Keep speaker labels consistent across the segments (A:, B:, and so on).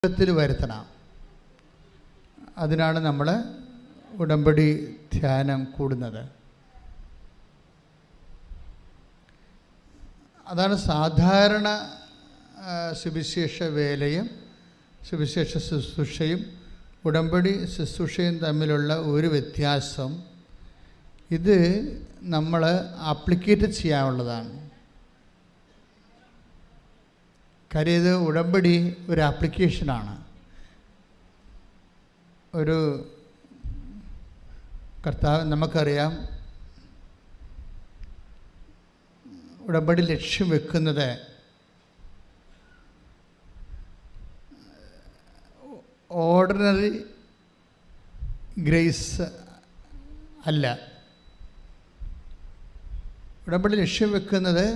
A: ജീവിതത്തിൽ വരുത്തണം. അതിനാണ് നമ്മൾ ഉടമ്പടി ധ്യാനം കൂടുന്നത്. അതാണ് സാധാരണ സുവിശേഷ വേലയും സുവിശേഷ ശുശ്രൂഷയും ഉടമ്പടി ശുശ്രൂഷയും തമ്മിലുള്ള ഒരു വ്യത്യാസം, ഇത് നമ്മൾ ആപ്ലിക്കേറ്റ് ചെയ്യാനുള്ളതാണ്. കാര്യം ഇത് ഉടമ്പടി ഒരു ആപ്ലിക്കേഷനാണ്. ഒരു കർത്താവ് നമുക്കറിയാം, ഉടമ്പടി ലക്ഷ്യം വെക്കുന്നത് ഓർഡിനറി ഗ്രേസ് അല്ല. ഉടമ്പടി ലക്ഷ്യം വെക്കുന്നത്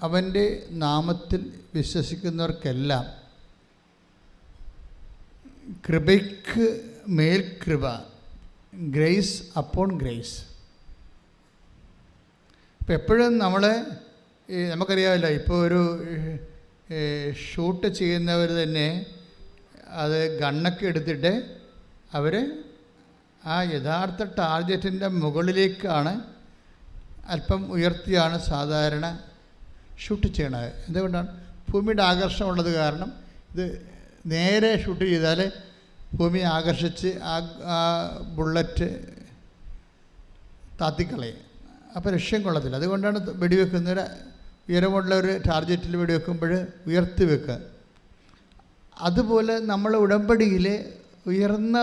A: അവൻ്റെ നാമത്തിൽ വിശ്വസിക്കുന്നവർക്കെല്ലാം കൃപയ്ക്ക് മേൽ കൃപ, ഗ്രേസ് അപ്പോൺ ഗ്രേസ്. ഇപ്പം എപ്പോഴും നമുക്കറിയാമല്ലോ, ഇപ്പോൾ ഒരു ഷൂട്ട് ചെയ്യുന്നവർ തന്നെ അത് ഗണ്ണൊക്കെ എടുത്തിട്ട് അവർ ആ യഥാർത്ഥ ടാർഗറ്റിൻ്റെ മുകളിലേക്കാണ് അല്പം ഉയർത്തിയാണ് സാധാരണ ഷൂട്ട് ചെയ്യണത്. എന്തുകൊണ്ടാണ്? ഭൂമിയുടെ ആകർഷണം ഉള്ളത് കാരണം. ഇത് നേരെ ഷൂട്ട് ചെയ്താൽ ഭൂമി ആകർഷിച്ച് ആ ബുള്ളറ്റ് താത്തിക്കളയും. അപ്പോൾ ലക്ഷ്യം കൊള്ളത്തില്ല. അതുകൊണ്ടാണ് വെടിവെക്കുന്നവർ ഉയരമുള്ള ഒരു ടാർഗറ്റിൽ വെടിവെക്കുമ്പോൾ ഉയർത്തി വെക്കുക. അതുപോലെ നമ്മൾ ഉടമ്പടിയിൽ ഉയർന്ന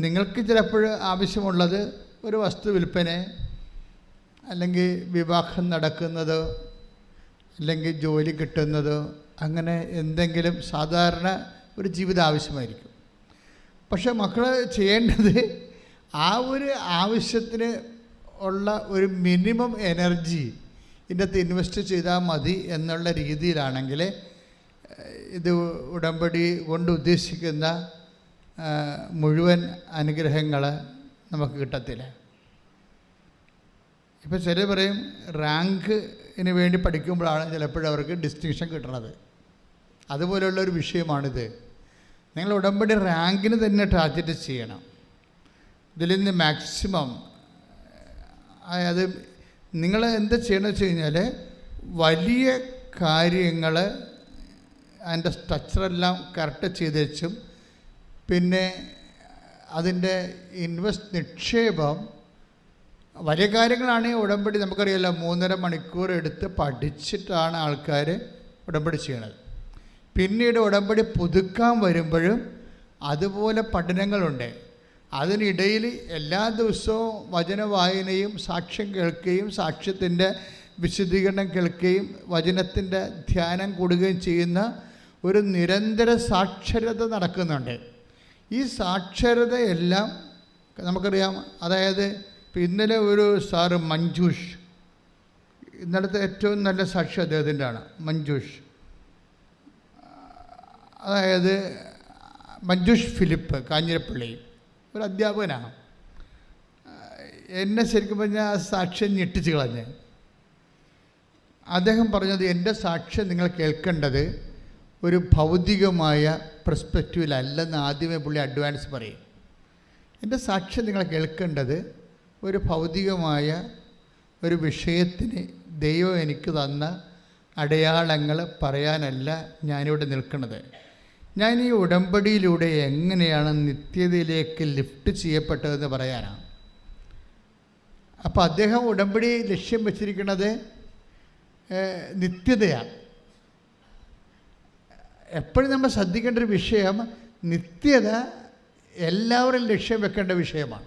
A: നിങ്ങൾക്ക് ചിലപ്പോൾ ആവശ്യമുള്ളത് ഒരു വസ്തു വിൽപ്പന, അല്ലെങ്കിൽ വിവാഹം നടക്കുന്നതോ, അല്ലെങ്കിൽ ജോലി കിട്ടുന്നതോ, അങ്ങനെ എന്തെങ്കിലും സാധാരണ ഒരു ജീവിതം ആവശ്യമായിരിക്കും. പക്ഷെ മക്കൾ ചെയ്യേണ്ടത് ആ ഒരു ആവശ്യത്തിന് ഉള്ള ഒരു മിനിമം എനർജി ഇതിനകത്ത് ഇൻവെസ്റ്റ് ചെയ്താൽ മതി എന്നുള്ള രീതിയിലാണെങ്കിൽ ഇത് ഉടമ്പടി കൊണ്ട് ഉദ്ദേശിക്കുന്ന മുഴുവൻ അനുഗ്രഹങ്ങൾ നമുക്ക് കിട്ടത്തില്ല. ഇപ്പോൾ ചിലർ പറയും റാങ്കിന് വേണ്ടി പഠിക്കുമ്പോഴാണ് ചിലപ്പോഴും അവർക്ക് ഡിസ്റ്റിങ്ഷൻ കിട്ടണത്. അതുപോലെയുള്ളൊരു വിഷയമാണിത്. നിങ്ങൾ ഉടമ്പടി റാങ്കിന് തന്നെ ടാർഗറ്റ് ചെയ്യണം. ഇതിൽ നിന്ന് മാക്സിമം അത് നിങ്ങൾ എന്താ ചെയ്യണമെന്ന് വെച്ച് കഴിഞ്ഞാൽ, വലിയ കാര്യങ്ങൾ അതിൻ്റെ സ്ട്രക്ചറെല്ലാം കറക്റ്റ് ചെയ്ത് വെച്ചും, പിന്നെ അതിൻ്റെ നിക്ഷേപം വലിയ കാര്യങ്ങളാണെങ്കിൽ ഉടമ്പടി നമുക്കറിയാമല്ലോ, 3.5 മണിക്കൂർ എടുത്ത് പഠിച്ചിട്ടാണ് ആൾക്കാർ ഉടമ്പടി ചെയ്യണത്. പിന്നീട് ഉടമ്പടി പുതുക്കാൻ വരുമ്പോഴും അതുപോലെ പഠനങ്ങളുണ്ട്. അതിനിടയിൽ എല്ലാ ദിവസവും വചന വായനയും സാക്ഷ്യം കേൾക്കുകയും സാക്ഷ്യത്തിൻ്റെ വിശദീകരണം കേൾക്കുകയും വചനത്തിൻ്റെ ധ്യാനം കൂടുകയും ചെയ്യുന്ന ഒരു നിരന്തര സാക്ഷരത നടക്കുന്നുണ്ട്. ഈ സാക്ഷരത എല്ലാം നമുക്കറിയാം. അതായത് ഇന്നലെ ഒരു സാറ് മഞ്ജൂഷ്, ഇന്നലത്തെ ഏറ്റവും നല്ല സാക്ഷി അദ്ദേഹത്തിൻ്റെ ആണ് മഞ്ജൂഷ്. അതായത് മഞ്ജൂഷ് ഫിലിപ്പ് കാഞ്ഞിരപ്പള്ളി, ഒരു അധ്യാപകനാണ്. എന്നെ ശരിക്കും പറഞ്ഞാൽ ആ സാക്ഷ്യം ഞെട്ടിച്ച് കളഞ്ഞ്. അദ്ദേഹം പറഞ്ഞത്, എൻ്റെ സാക്ഷ്യം നിങ്ങൾ കേൾക്കേണ്ടത് ഒരു ഭൗതികമായ പെർസ്പെക്റ്റീവിലല്ലെന്ന് ആദ്യമേ പുള്ളി അഡ്വാൻസ് പറയും. എൻ്റെ സാക്ഷ്യം നിങ്ങൾ കേൾക്കേണ്ടത് ഒരു ഭൗതികമായ ഒരു വിഷയത്തിന് ദൈവം എനിക്ക് തന്ന അടയാളങ്ങൾ പറയാനല്ല ഞാനിവിടെ നിൽക്കുന്നത്. ഞാൻ ഈ ഉടമ്പടിയിലൂടെ എങ്ങനെയാണ് നിത്യതയിലേക്ക് ലിഫ്റ്റ് ചെയ്യപ്പെട്ടതെന്ന് പറയാനാണ്. അപ്പോൾ അദ്ദേഹം ഉടമ്പടി ലക്ഷ്യം വെച്ചിരിക്കുന്നത് നിത്യതയാണ്. എപ്പോഴും നമ്മൾ ശ്രദ്ധിക്കേണ്ട ഒരു വിഷയം, നിത്യത എല്ലാവരും ലക്ഷ്യം വെക്കേണ്ട വിഷയമാണ്.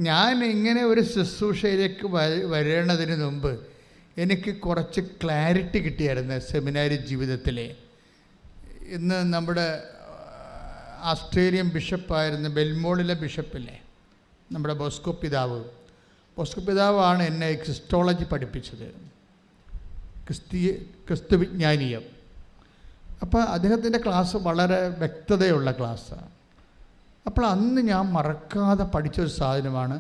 A: ഞാൻ ഇങ്ങനെ ഒരു ശുശ്രൂഷയിലേക്ക് വരണതിന് മുമ്പ് എനിക്ക് കുറച്ച് ക്ലാരിറ്റി കിട്ടിയായിരുന്നു സെമിനാരി ജീവിതത്തിൽ. ഇന്ന് നമ്മുടെ ആസ്ട്രേലിയൻ ബിഷപ്പായിരുന്ന ബെൽമോളിലെ ബിഷപ്പില്ലേ, നമ്മുടെ ബോസ്കോ പിതാവാണ് എന്നെ ക്രിസ്റ്റോളജി പഠിപ്പിച്ചത്, ക്രിസ്തു വിജ്ഞാനീയം. അപ്പോൾ അദ്ദേഹത്തിൻ്റെ ക്ലാസ് വളരെ വ്യക്തതയുള്ള ക്ലാസ്സാണ്. അപ്പോൾ അന്ന് ഞാൻ മറക്കാതെ പഠിച്ചൊരു സാധനമാണ്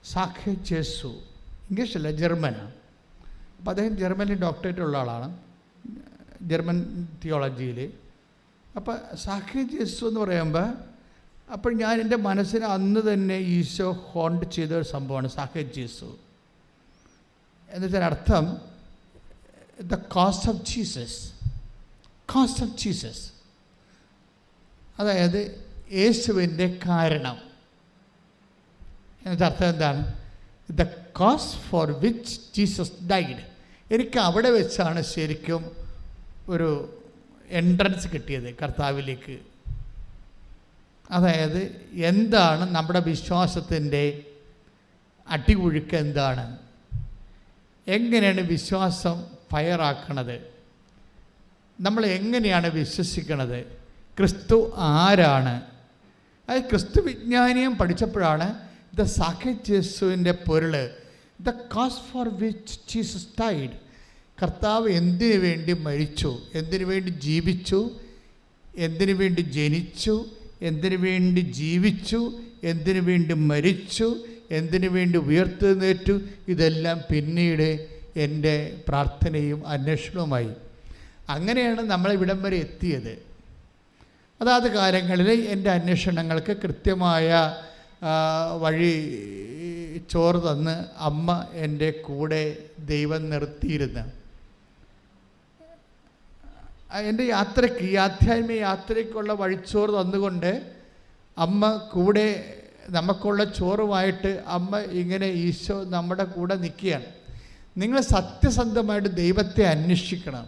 A: സാഖേച്ചേസു. ഇംഗ്ലീഷല്ല, ജർമ്മനാണ്. അപ്പോൾ അദ്ദേഹം ജർമ്മനിൽ ഡോക്ടറേറ്റ് ഉള്ള ആളാണ്, ജർമ്മൻ തിയോളജിയിൽ. അപ്പോൾ സാഖേജേസു എന്ന് പറയുമ്പോൾ അപ്പോൾ ഞാൻ എൻ്റെ മനസ്സിന് അന്ന് തന്നെ ഈശോ ഹോണ്ട് ചെയ്ത ഒരു സംഭവമാണ് സാഖേജേസു. എന്നുവെച്ചാൽ അർത്ഥം the cost of Jesus, cost of Jesus, അതായത് യേശുവിൻ്റെ കാരണം. എന്നുവെച്ചാൽ അർത്ഥം എന്താണ്? The cost for which Jesus died. എനിക്ക് അവിടെ വെച്ചാണ് ശരിക്കും ഒരു എൻട്രൻസ് കിട്ടിയത് കർത്താവിലേക്ക്. അതായത് എന്താണ് നമ്മുടെ വിശ്വാസത്തിൻ്റെ അടിയൊഴുക്ക്, എന്താണ്, എങ്ങനെയാണ് വിശ്വാസം ഫയറാക്കണത്, നമ്മൾ എങ്ങനെയാണ് വിശ്വസിക്കണത്, ക്രിസ്തു ആരാണ്. അത് ക്രിസ്തു വിജ്ഞാനിയും പഠിച്ചപ്പോഴാണ് ദ സാഖേജേസുവിൻ്റെ പൊരുൾ, the cost for which Jesus died. കർത്താവ് എന്തിനു വേണ്ടി മരിച്ചു, എന്തിനു വേണ്ടി ജീവിച്ചു, എന്തിനു വേണ്ടി ജനിച്ചു, എന്തിനു വേണ്ടി ജീവിച്ചു, എന്തിനു വേണ്ടി മരിച്ചു, എന്തിനു വേണ്ടി ഉയർത്തെഴുന്നേറ്റു. ഇതെല്ലാം പിന്നീട് എൻ്റെ പ്രാർത്ഥനയും അന്വേഷണവുമായി. അങ്ങനെയാണ് നമ്മളിവിടം വരെ എത്തിയത്. അതാത് കാലങ്ങളിൽ എൻ്റെ അന്വേഷണങ്ങൾക്ക് കൃത്യമായ വഴി ചോറ് തന്ന് അമ്മ എൻ്റെ കൂടെ ദൈവം നിർത്തിയിരുന്നു. എൻ്റെ യാത്രയ്ക്ക്, ഈ ആധ്യാത്മിക യാത്രയ്ക്കുള്ള വഴിച്ചോറ് തന്നുകൊണ്ട് അമ്മ കൂടെ, നമുക്കുള്ള ചോറുമായിട്ട് അമ്മ ഇങ്ങനെ ഈശോ നമ്മുടെ കൂടെ നിൽക്കുകയാണ്. നിങ്ങൾ സത്യസന്ധമായിട്ട് ദൈവത്തെ അന്വേഷിക്കണം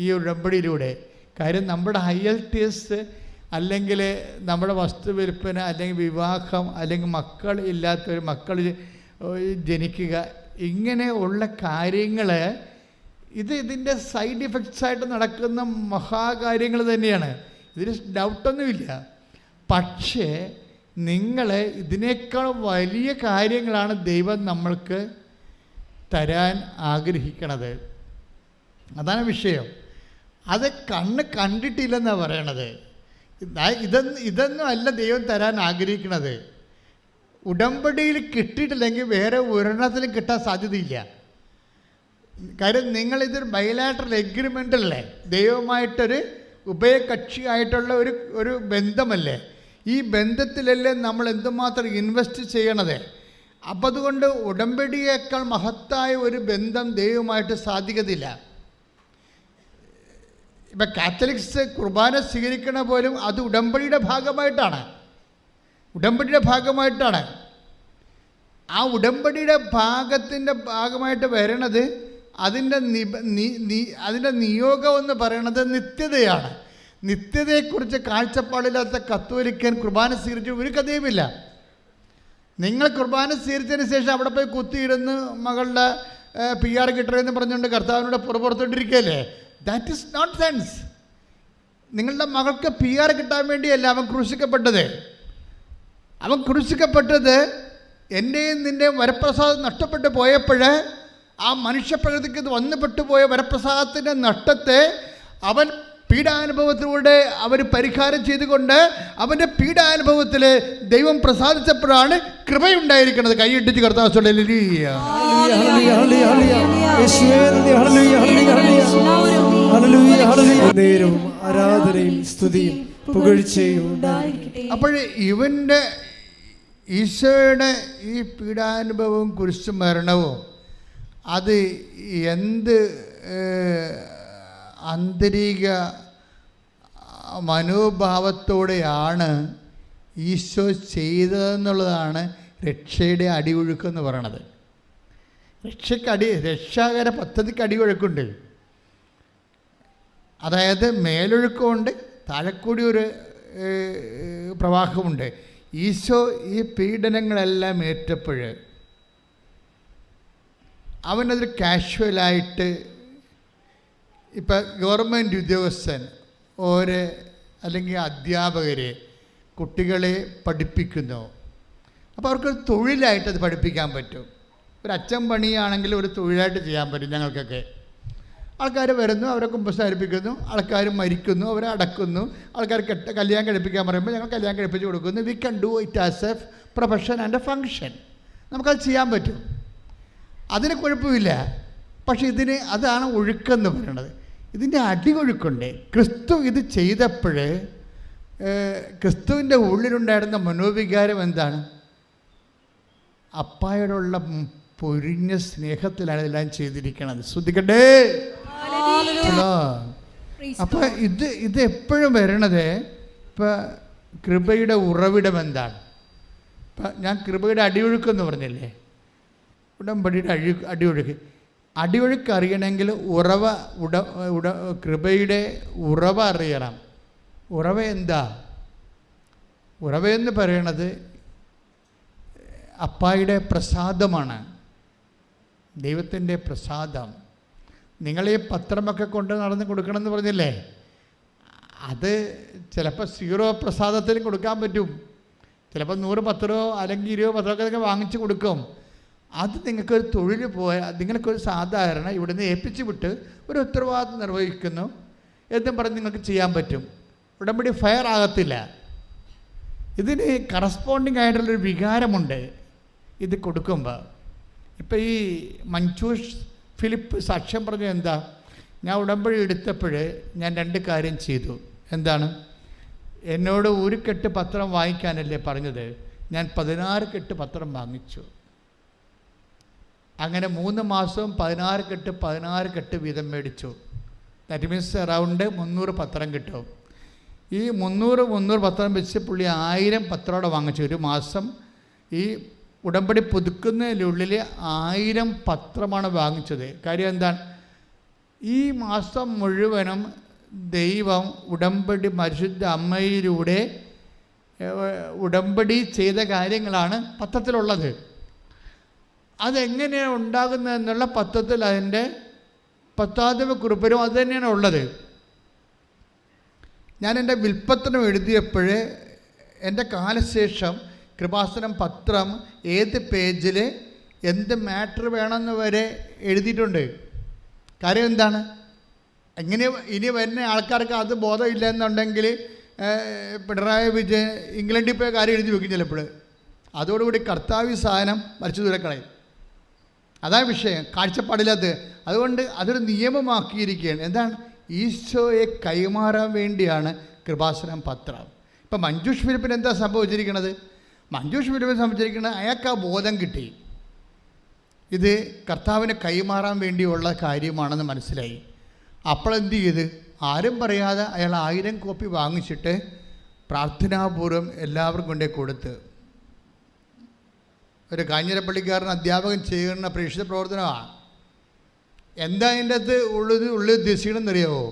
A: ഈ ഉടമ്പടിയിലൂടെ. കാര്യം നമ്മുടെ ഹൈൽറ്റേഴ്സ്, അല്ലെങ്കിൽ നമ്മുടെ വസ്തുവിൽപ്പന, അല്ലെങ്കിൽ വിവാഹം, അല്ലെങ്കിൽ മക്കൾ ഇല്ലാത്തൊരു മക്കൾ ജനിക്കുക, ഇങ്ങനെ ഉള്ള കാര്യങ്ങൾ ഇതിൻ്റെ സൈഡ് ഇഫക്ട്സ് ആയിട്ട് നടക്കുന്ന മഹാകാര്യങ്ങൾ തന്നെയാണ്. ഇതിന് ഡൗട്ടൊന്നുമില്ല. പക്ഷേ നിങ്ങൾ ഇതിനേക്കാൾ വലിയ കാര്യങ്ങളാണ് ദൈവം നമ്മൾക്ക് തരാൻ ആഗ്രഹിക്കണത്. അതാണ് വിഷയം. അത് കണ്ണ് കണ്ടിട്ടില്ലെന്നാണ് പറയണത്. ഇതൊന്നും അല്ല ദൈവം തരാൻ ആഗ്രഹിക്കണത്. ഉടമ്പടിയിൽ കിട്ടിയിട്ടില്ലെങ്കിൽ വേറെ ഒരെണ്ണത്തിലും കിട്ടാൻ സാധ്യതയില്ല. കാര്യം നിങ്ങളിതൊരു ബൈലാറ്ററൽ എഗ്രിമെൻ്റ് അല്ലേ, ദൈവമായിട്ടൊരു ഉഭയകക്ഷിയായിട്ടുള്ള ഒരു ബന്ധമല്ലേ. ഈ ബന്ധത്തിലല്ലേ നമ്മൾ എന്തുമാത്രം ഇൻവെസ്റ്റ് ചെയ്യണത്. അപ്പം അതുകൊണ്ട് ഉടമ്പടിയേക്കാൾ മഹത്തായ ഒരു ബന്ധം ദൈവമായിട്ട് സാധിക്കത്തില്ല. ഇപ്പം കാത്തലിക്സ് കുർബാന സ്വീകരിക്കണ പോലും അത് ഉടമ്പടിയുടെ ഭാഗമായിട്ടാണ്. ആ ഉടമ്പടിയുടെ ഭാഗമായിട്ട് വരണത്, അതിൻ്റെ നിയോഗം എന്ന് പറയണത് നിത്യതയാണ്. നിത്യതയെക്കുറിച്ച് കാഴ്ചപ്പാടില്ലാത്ത കത്തോലിക്കൻ കുർബാന സ്വീകരിച്ച ഒരു കഥയുമില്ല. നിങ്ങൾ കുർബാന സ്വീകരിച്ചതിന് ശേഷം അവിടെ പോയി കുത്തിയിരുന്ന് മകളുടെ PR കിട്ടണമെന്ന് പറഞ്ഞുകൊണ്ട് കർത്താവിനോട് പുറത്തോട്ടിരിക്കുകയല്ലേ. That is not sense. നിങ്ങളുടെ മകൾക്ക് PR കിട്ടാൻ വേണ്ടിയല്ല അവൻ ക്രൂശിക്കപ്പെട്ടത്. അവൻ ക്രൂശിക്കപ്പെട്ടത് എൻ്റെയും നിൻ്റെയും വരപ്രസാദം നഷ്ടപ്പെട്ടു പോയപ്പോൾ ആ മനുഷ്യപ്രകൃതിക്ക് വന്നുപെട്ടു പോയ വരപ്രസാദത്തിൻ്റെ നഷ്ടത്തെ അവൻ പീഡാനുഭവത്തിലൂടെ അവർ പരിഹാരം ചെയ്തുകൊണ്ട് അവൻ്റെ പീഡാനുഭവത്തിൽ ദൈവം പ്രസാദിച്ചപ്പോഴാണ് കൃപയുണ്ടായിരിക്കുന്നത്. കൈയിട്ടിച്ച് കർത്താവ് ആരാധനയും സ്തുതിയും പുകഴ്ചയും. അപ്പോൾ ഇവൻ്റെ ഈശോയുടെ ഈ പീഡാനുഭവവും കുരിശു മരണവും അത് എന്ത് ആന്തരിക മനോഭാവത്തോടെയാണ് ഈശോ ചെയ്തതെന്നുള്ളതാണ് രക്ഷയുടെ അടിയൊഴുക്കെന്ന് പറയണത്. രക്ഷാകര പദ്ധതിക്ക് അടിയൊഴുക്കുണ്ട്. അതായത് മേലൊഴുക്കമുണ്ട്, താഴെക്കൂടി ഒരു പ്രവാഹമുണ്ട്. ഈശോ ഈ പീഡനങ്ങളെല്ലാം ഏറ്റപ്പോൾ അവനതൊരു കാഷ്വലായിട്ട്, ഇപ്പം ഗവൺമെൻറ് ഉദ്യോഗസ്ഥൻ അല്ലെങ്കിൽ അധ്യാപകർ കുട്ടികളെ പഠിപ്പിക്കുന്നു. അപ്പോൾ അവർക്കൊരു തൊഴിലായിട്ട് അത് പഠിപ്പിക്കാൻ പറ്റും. ഒരു അച്ഛൻ പണിയാണെങ്കിൽ ഒരു തൊഴിലായിട്ട് ചെയ്യാൻ പറ്റും. ഞങ്ങൾക്കൊക്കെ ആൾക്കാർ വരുന്നു, അവരെ കുമ്പസാരിപ്പിക്കുന്നു, ആൾക്കാർ മരിക്കുന്നു, അവരെ അടക്കുന്നു, ആൾക്കാർ കല്യാണം കഴിപ്പിക്കാൻ പറയുമ്പോൾ ഞങ്ങൾ കല്യാണം കഴിപ്പിച്ച് കൊടുക്കുന്നു. We can do it as A profession and A function. നമുക്കത് ചെയ്യാൻ പറ്റും. അതിന് കുഴപ്പമില്ല. പക്ഷെ അതാണ് ഒഴുക്കെന്ന് പറയുന്നത്. ഇതിൻ്റെ അടിയൊഴുക്കുണ്ട്. ക്രിസ്തു ഇത് ചെയ്തപ്പോൾ ക്രിസ്തുവിൻ്റെ ഉള്ളിലുണ്ടായിരുന്ന മനോവികാരം എന്താണ്? അപ്പായോടുള്ള പൊരിഞ്ഞ സ്നേഹത്തിലാണ് ഇതെല്ലാം ചെയ്തിരിക്കുന്നത്. ശ്രദ്ധിക്കട്ടെ. അപ്പം ഇത് എപ്പോഴും വരണത് ഇപ്പം കൃപയുടെ ഉറവിടം എന്താണ്? ഇപ്പം ഞാൻ കൃപയുടെ അടിയൊഴുക്കെന്ന് പറഞ്ഞില്ലേ, ഉടമ്പടിയുടെ അടിയൊഴുക്ക് അറിയണമെങ്കിൽ കൃപയുടെ ഉറവ അറിയണം. ഉറവ എന്താ? ഉറവയെന്ന് പറയണത് അപ്പായുടെ പ്രസാദമാണ്, ദൈവത്തിൻ്റെ പ്രസാദം. നിങ്ങളീ പത്രമൊക്കെ കൊണ്ട് നടന്ന് കൊടുക്കണമെന്ന് പറഞ്ഞില്ലേ, അത് ചിലപ്പോൾ 0 പ്രസാദത്തിന് കൊടുക്കാൻ പറ്റും, ചിലപ്പോൾ 100 പത്രമോ അല്ലെങ്കിൽ 20 പത്രമൊക്കെ വാങ്ങിച്ച് കൊടുക്കും. അത് നിങ്ങൾക്കൊരു തൊഴിൽ പോയാൽ നിങ്ങൾക്കൊരു സാധാരണ ഇവിടുന്ന് ഏൽപ്പിച്ച് വിട്ട് ഒരു ഉത്തരവാദിത്വം നിർവഹിക്കുന്നു എന്നും പറഞ്ഞ് നിങ്ങൾക്ക് ചെയ്യാൻ പറ്റും. ഉടമ്പടി ഫയർ ആകത്തില്ല. ഇതിന് കറസ്പോണ്ടിങ് ആയിട്ടുള്ളൊരു വികാരമുണ്ട് ഇത് കൊടുക്കുമ്പോൾ. ഇപ്പം ഈ മഞ്ജൂഷ് ഫിലിപ്പ് സാക്ഷ്യം പറഞ്ഞത് എന്താ? ഞാൻ ഉടമ്പടി എടുത്തപ്പോൾ ഞാൻ 2 കാര്യം ചെയ്തു. എന്താണ്? എന്നോട് 1 കെട്ട് പത്രം വാങ്ങിക്കാനല്ലേ പറഞ്ഞത്, ഞാൻ 16 കെട്ട് പത്രം വാങ്ങിച്ചു. അങ്ങനെ 3 മാസവും 16 കെട്ട് വീതം മേടിച്ചു. ദാറ്റ് മീൻസ് അറൗണ്ട് 300 പത്രം കിട്ടും. ഈ 300 പത്രം വെച്ച് പുള്ളി 1000 പത്രമോടെ വാങ്ങിച്ചു. ഒരു മാസം ഈ ഉടമ്പടി പുതുക്കുന്നതിനുള്ളിൽ 1000 പത്രമാണ് വാങ്ങിച്ചത്. കാര്യം എന്താണ്? ഈ മാസം മുഴുവനും ദൈവം ഉടമ്പടി പരിശുദ്ധ അമ്മയിലൂടെ ഉടമ്പടി ചെയ്ത കാര്യങ്ങളാണ് പത്രത്തിലുള്ളത്. അതെങ്ങനെയാണ് ഉണ്ടാകുന്നതെന്നുള്ള പത്രത്തിൽ അതിൻ്റെ 10ാമത്തെ കുറിപ്പിലും അത് തന്നെയാണ് ഉള്ളത്. ഞാൻ എൻ്റെ വിൽപ്പത്രം എഴുതിയപ്പോൾ എൻ്റെ കാലശേഷം കൃപാസനം പത്രം ഏത് പേജിൽ എന്ത് മാറ്റർ വേണമെന്ന് വരെ എഴുതിയിട്ടുണ്ട്. കാര്യം എന്താണ്? ഇനി വരുന്ന ആൾക്കാർക്ക് അത് ബോധമില്ല എന്നുണ്ടെങ്കിൽ പിണറായി വിജയൻ ഇംഗ്ലണ്ടിൽ പോയ കാര്യം എഴുതി വെക്കും ചിലപ്പോൾ. അതോടുകൂടി കർത്താവ് സാധനം വരച്ചു ദൂരക്കളയും. അതാണ് വിഷയം, കാഴ്ചപ്പാടില്ലാത്ത. അതുകൊണ്ട് അതൊരു നിയമമാക്കിയിരിക്കുകയാണ്. എന്താണ്? ഈശോയെ കൈമാറാൻ വേണ്ടിയാണ് കൃപാസനം പത്രം. ഇപ്പം മഞ്ജൂഷ് ഫിലിപ്പിന് എന്താ സംഭവിച്ചിരിക്കുന്നത്? മഞ്ജൂഷ് ഫിലിപ്പിന് സംഭവിച്ചിരിക്കുന്നത് അയാൾക്ക് ആ ബോധം കിട്ടി, ഇത് കർത്താവിനെ കൈമാറാൻ വേണ്ടിയുള്ള കാര്യമാണെന്ന് മനസ്സിലായി. അപ്പോഴെന്ത് ചെയ്ത്? ആരും പറയാതെ അയാൾ 1000 കോപ്പി വാങ്ങിച്ചിട്ട് പ്രാർത്ഥനാപൂർവ്വം എല്ലാവർക്കും കൊണ്ടേ കൊടുത്ത്. ഒരു കാഞ്ഞിരപ്പള്ളിക്കാരൻ അധ്യാപകൻ ചെയ്യുന്ന പ്രേക്ഷിത പ്രവർത്തനമാണ്. എന്താ അതിൻ്റെ അകത്ത് ഉള്ളിൽ ഉദ്ദേശിക്കണമെന്നറിയാമോ?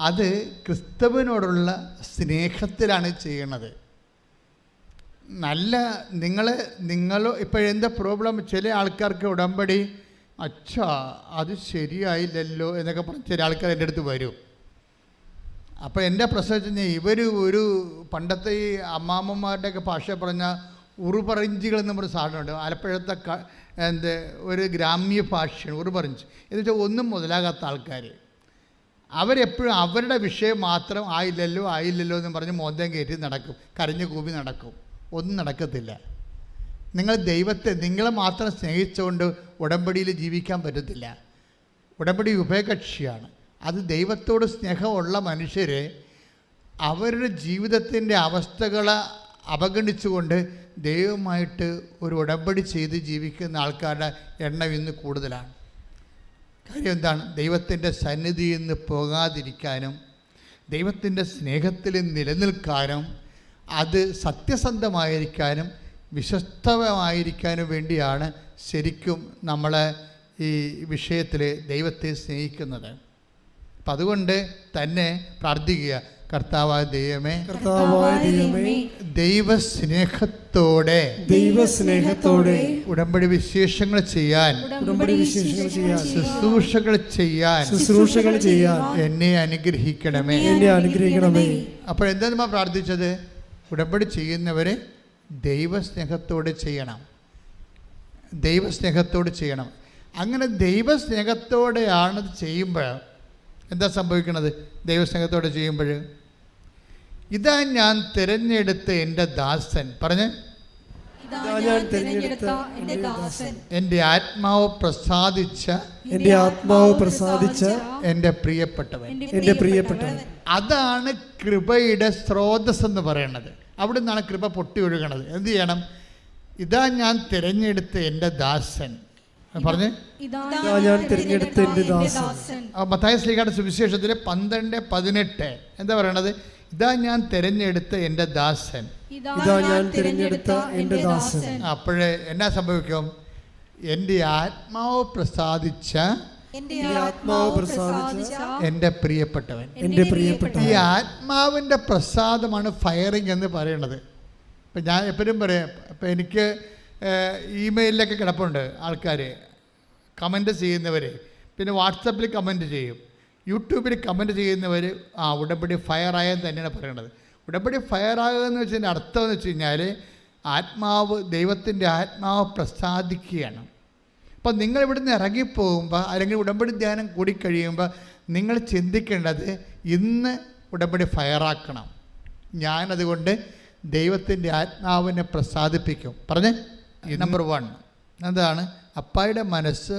A: അത് ക്രിസ്തുവിനോടുള്ള സ്നേഹത്തിലാണ് ചെയ്യണത്. നിങ്ങൾ ഇപ്പോഴെന്താ പ്രോബ്ലം? ചില ആൾക്കാർക്ക് ഉടമ്പടി അത് ശരിയായില്ലല്ലോ എന്നൊക്കെ പറഞ്ഞ് ചില ആൾക്കാർ എൻ്റെ അടുത്ത് വരും. അപ്പോൾ എൻ്റെ പ്രശ്നം വെച്ച് കഴിഞ്ഞാൽ ഇവർ ഒരു പണ്ടത്തെ ഈ അമ്മാമ്മമാരുടെയൊക്കെ ഭാഷ പറഞ്ഞാൽ ഉറുപറഞ്ചികൾ എന്ന് പറഞ്ഞ സാധനമുണ്ട്. ആലപ്പുഴത്തെ ഒരു ഗ്രാമ്യ ഭാഷയാണ് ഉറുപറഞ്ച് എന്ന് വെച്ചാൽ ഒന്നും മുതലാകാത്ത ആൾക്കാർ. അവരെപ്പോഴും അവരുടെ വിഷയം മാത്രം ആയില്ലല്ലോ എന്ന് പറഞ്ഞ് മോന്തം കയറ്റി നടക്കും, കരഞ്ഞു കൂപ്പി നടക്കും. ഒന്നും നടക്കത്തില്ല. നിങ്ങൾ ദൈവത്തെ നിങ്ങളെ മാത്രം സ്നേഹിച്ചുകൊണ്ട് ഉടമ്പടിയിൽ ജീവിക്കാൻ പറ്റത്തില്ല. ഉടമ്പടി ഉഭയകക്ഷിയാണ്. അത് ദൈവത്തോട് സ്നേഹമുള്ള മനുഷ്യർ അവരുടെ ജീവിതത്തിൻ്റെ അവസ്ഥകളെ അവഗണിച്ചുകൊണ്ട് ദൈവമായിട്ട് ഒരു ഉടമ്പടി ചെയ്ത് ജീവിക്കുന്ന ആൾക്കാരുടെ എണ്ണം ഇന്ന് കൂടുതലാണ്. കാര്യം എന്താണ്? ദൈവത്തിൻ്റെ സന്നിധിയിൽ നിന്ന് പോകാതിരിക്കാനും ദൈവത്തിൻ്റെ സ്നേഹത്തിൽ നിലനിൽക്കാനും അത് സത്യസന്ധമായിരിക്കാനും വിശ്വസ്തമായിരിക്കാനും വേണ്ടിയാണ് ശരിക്കും നമ്മൾ ഈ വിഷയത്തിൽ ദൈവത്തെ സ്നേഹിക്കുന്നത്. അപ്പം അതുകൊണ്ട് തന്നെ പ്രാർത്ഥിക്കുക, കർത്താവായ ദൈവമേ, ദൈവസ്നേഹത്തോടെ ഉടമ്പടി വിശേഷങ്ങൾ ചെയ്യാൻ ശുശ്രൂഷകൾ ചെയ്യാൻ എന്നെ അനുഗ്രഹിക്കണമേ. അപ്പോൾ എന്താ നമ്മൾ പ്രാർത്ഥിച്ചത്? ഉടമ്പടി ചെയ്യുന്നവരെ ദൈവസ്നേഹത്തോടെ ചെയ്യണം. അങ്ങനെ ദൈവസ്നേഹത്തോടെയാണ് ചെയ്യുമ്പോൾ എന്താ സംഭവിക്കുന്നത്? ദൈവസ്നേഹത്തോടെ ചെയ്യുമ്പോൾ ഇതാ ഞാൻ തിരഞ്ഞെടുത്ത എൻ്റെ ദാസൻ പറഞ്ഞ്
B: ഞാൻ തിരഞ്ഞെടുത്ത എൻ്റെ ദാസൻ,
A: എൻ്റെ ആത്മാവ് പ്രസാദിച്ച എൻ്റെ പ്രിയപ്പെട്ടവൻ. അതാണ് കൃപയുടെ സ്രോതസ് എന്ന് പറയുന്നത്. അവിടെ നിന്നാണ് കൃപ പൊട്ടി ഒഴുകണത്. എന്ത് ചെയ്യണം? ഇതാ ഞാൻ തിരഞ്ഞെടുത്ത എൻ്റെ ദാസൻ പറഞ്ഞ് മത്തായി ശ്ലീഹായുടെ സുവിശേഷത്തിലെ 12:18 എന്താ പറയണത്? ഇതാ ഞാൻ തിരഞ്ഞെടുത്ത എൻ്റെ ദാസൻ. അപ്പോഴേ എന്നാ സംഭവിക്കും? എൻ്റെ ആത്മാവ് പ്രസാദിച്ച എൻ്റെ പ്രിയപ്പെട്ടവൻ. ഈ ആത്മാവിൻ്റെ പ്രസാദമാണ് ഫയറിങ് എന്ന് പറയുന്നത്. ഇപ്പം ഞാൻ എപ്പോഴും പറയാം, ഇപ്പം എനിക്ക് ഇമെയിലൊക്കെ കിടപ്പുണ്ട് ആൾക്കാർ കമൻറ്റ് ചെയ്യുന്നവർ, പിന്നെ വാട്സപ്പിൽ കമൻറ്റ് ചെയ്യും, യൂട്യൂബിൽ കമൻറ്റ് ചെയ്യുന്നവർ ഉടമ്പടി ഫയറായെന്ന് തന്നെയാണ് പറയണത്. ഉടമ്പടി ഫയറാകുക എന്ന് വെച്ചതിൻ്റെ അർത്ഥം എന്ന് വെച്ച് കഴിഞ്ഞാൽ ദൈവത്തിൻ്റെ ആത്മാവ് പ്രസാദിക്കുകയാണ്. അപ്പം നിങ്ങൾ ഇവിടുന്ന് ഇറങ്ങിപ്പോകുമ്പോൾ അല്ലെങ്കിൽ ഉടമ്പടി ധ്യാനം കൂടിക്കഴിയുമ്പോൾ നിങ്ങൾ ചിന്തിക്കേണ്ടത് ഇന്ന് ഉടമ്പടി ഫയറാക്കണം. ഞാനതുകൊണ്ട് ദൈവത്തിൻ്റെ ആത്മാവിനെ പ്രസാദിപ്പിക്കും. പറഞ്ഞേ. നമ്പർ 1 എന്താണ്? അപ്പായുടെ മനസ്സ്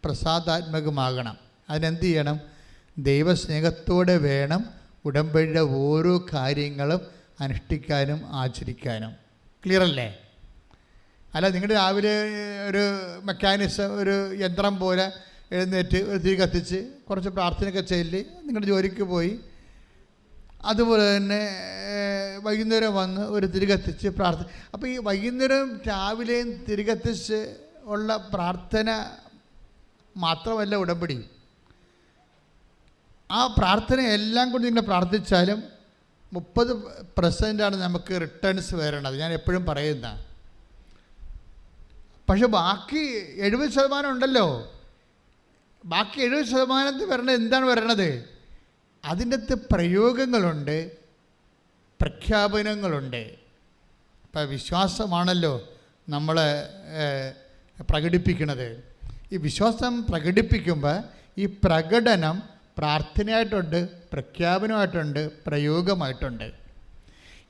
A: പ്രസാദാത്മകമാകണം. അതിനെന്ത് ചെയ്യണം? ദൈവസ്നേഹത്തോടെ വേണം ഉടമ്പടിയുടെ ഓരോ കാര്യങ്ങളും അനുഷ്ഠിക്കാനും ആചരിക്കാനും. ക്ലിയർ അല്ലേ? അല്ല നിങ്ങൾ രാവിലെ ഒരു മെക്കാനിസം, ഒരു യന്ത്രം പോലെ എഴുന്നേറ്റ് ഒരു തിരി കത്തിച്ച് കുറച്ച് പ്രാർത്ഥനയൊക്കെ ചൊല്ലി നിങ്ങളുടെ ജോലിക്ക് പോയി, അതുപോലെ തന്നെ വൈകുന്നേരം വന്ന് ഒരു തിരി കത്തിച്ച് പ്രാർത്ഥന. അപ്പോൾ ഈ വൈകുന്നേരം രാവിലെയും തിരി കത്തിച്ച് ഉള്ള പ്രാർത്ഥന മാത്രമല്ല ഉടമ്പടി. ആ പ്രാർത്ഥന എല്ലാം കൊണ്ട് നിങ്ങൾ പ്രാർത്ഥിച്ചാലും 30% നമുക്ക് റിട്ടേൺസ് വരണത്. ഞാൻ എപ്പോഴും പറയുന്ന. പക്ഷെ ബാക്കി 70% ഉണ്ടല്ലോ. ബാക്കി 70% വരണത് എന്താണ് വരണത്? അതിൻ്റെ അകത്ത് പ്രയോഗങ്ങളുണ്ട്, പ്രഖ്യാപനങ്ങളുണ്ട്. ഇപ്പം വിശ്വാസമാണല്ലോ നമ്മൾ പ്രകടിപ്പിക്കുന്നത്. ഈ വിശ്വാസം പ്രകടിപ്പിക്കുമ്പോൾ ഈ പ്രകടനം പ്രാർത്ഥനയായിട്ടുണ്ട്, പ്രഖ്യാപനമായിട്ടുണ്ട്, പ്രയോഗമായിട്ടുണ്ട്.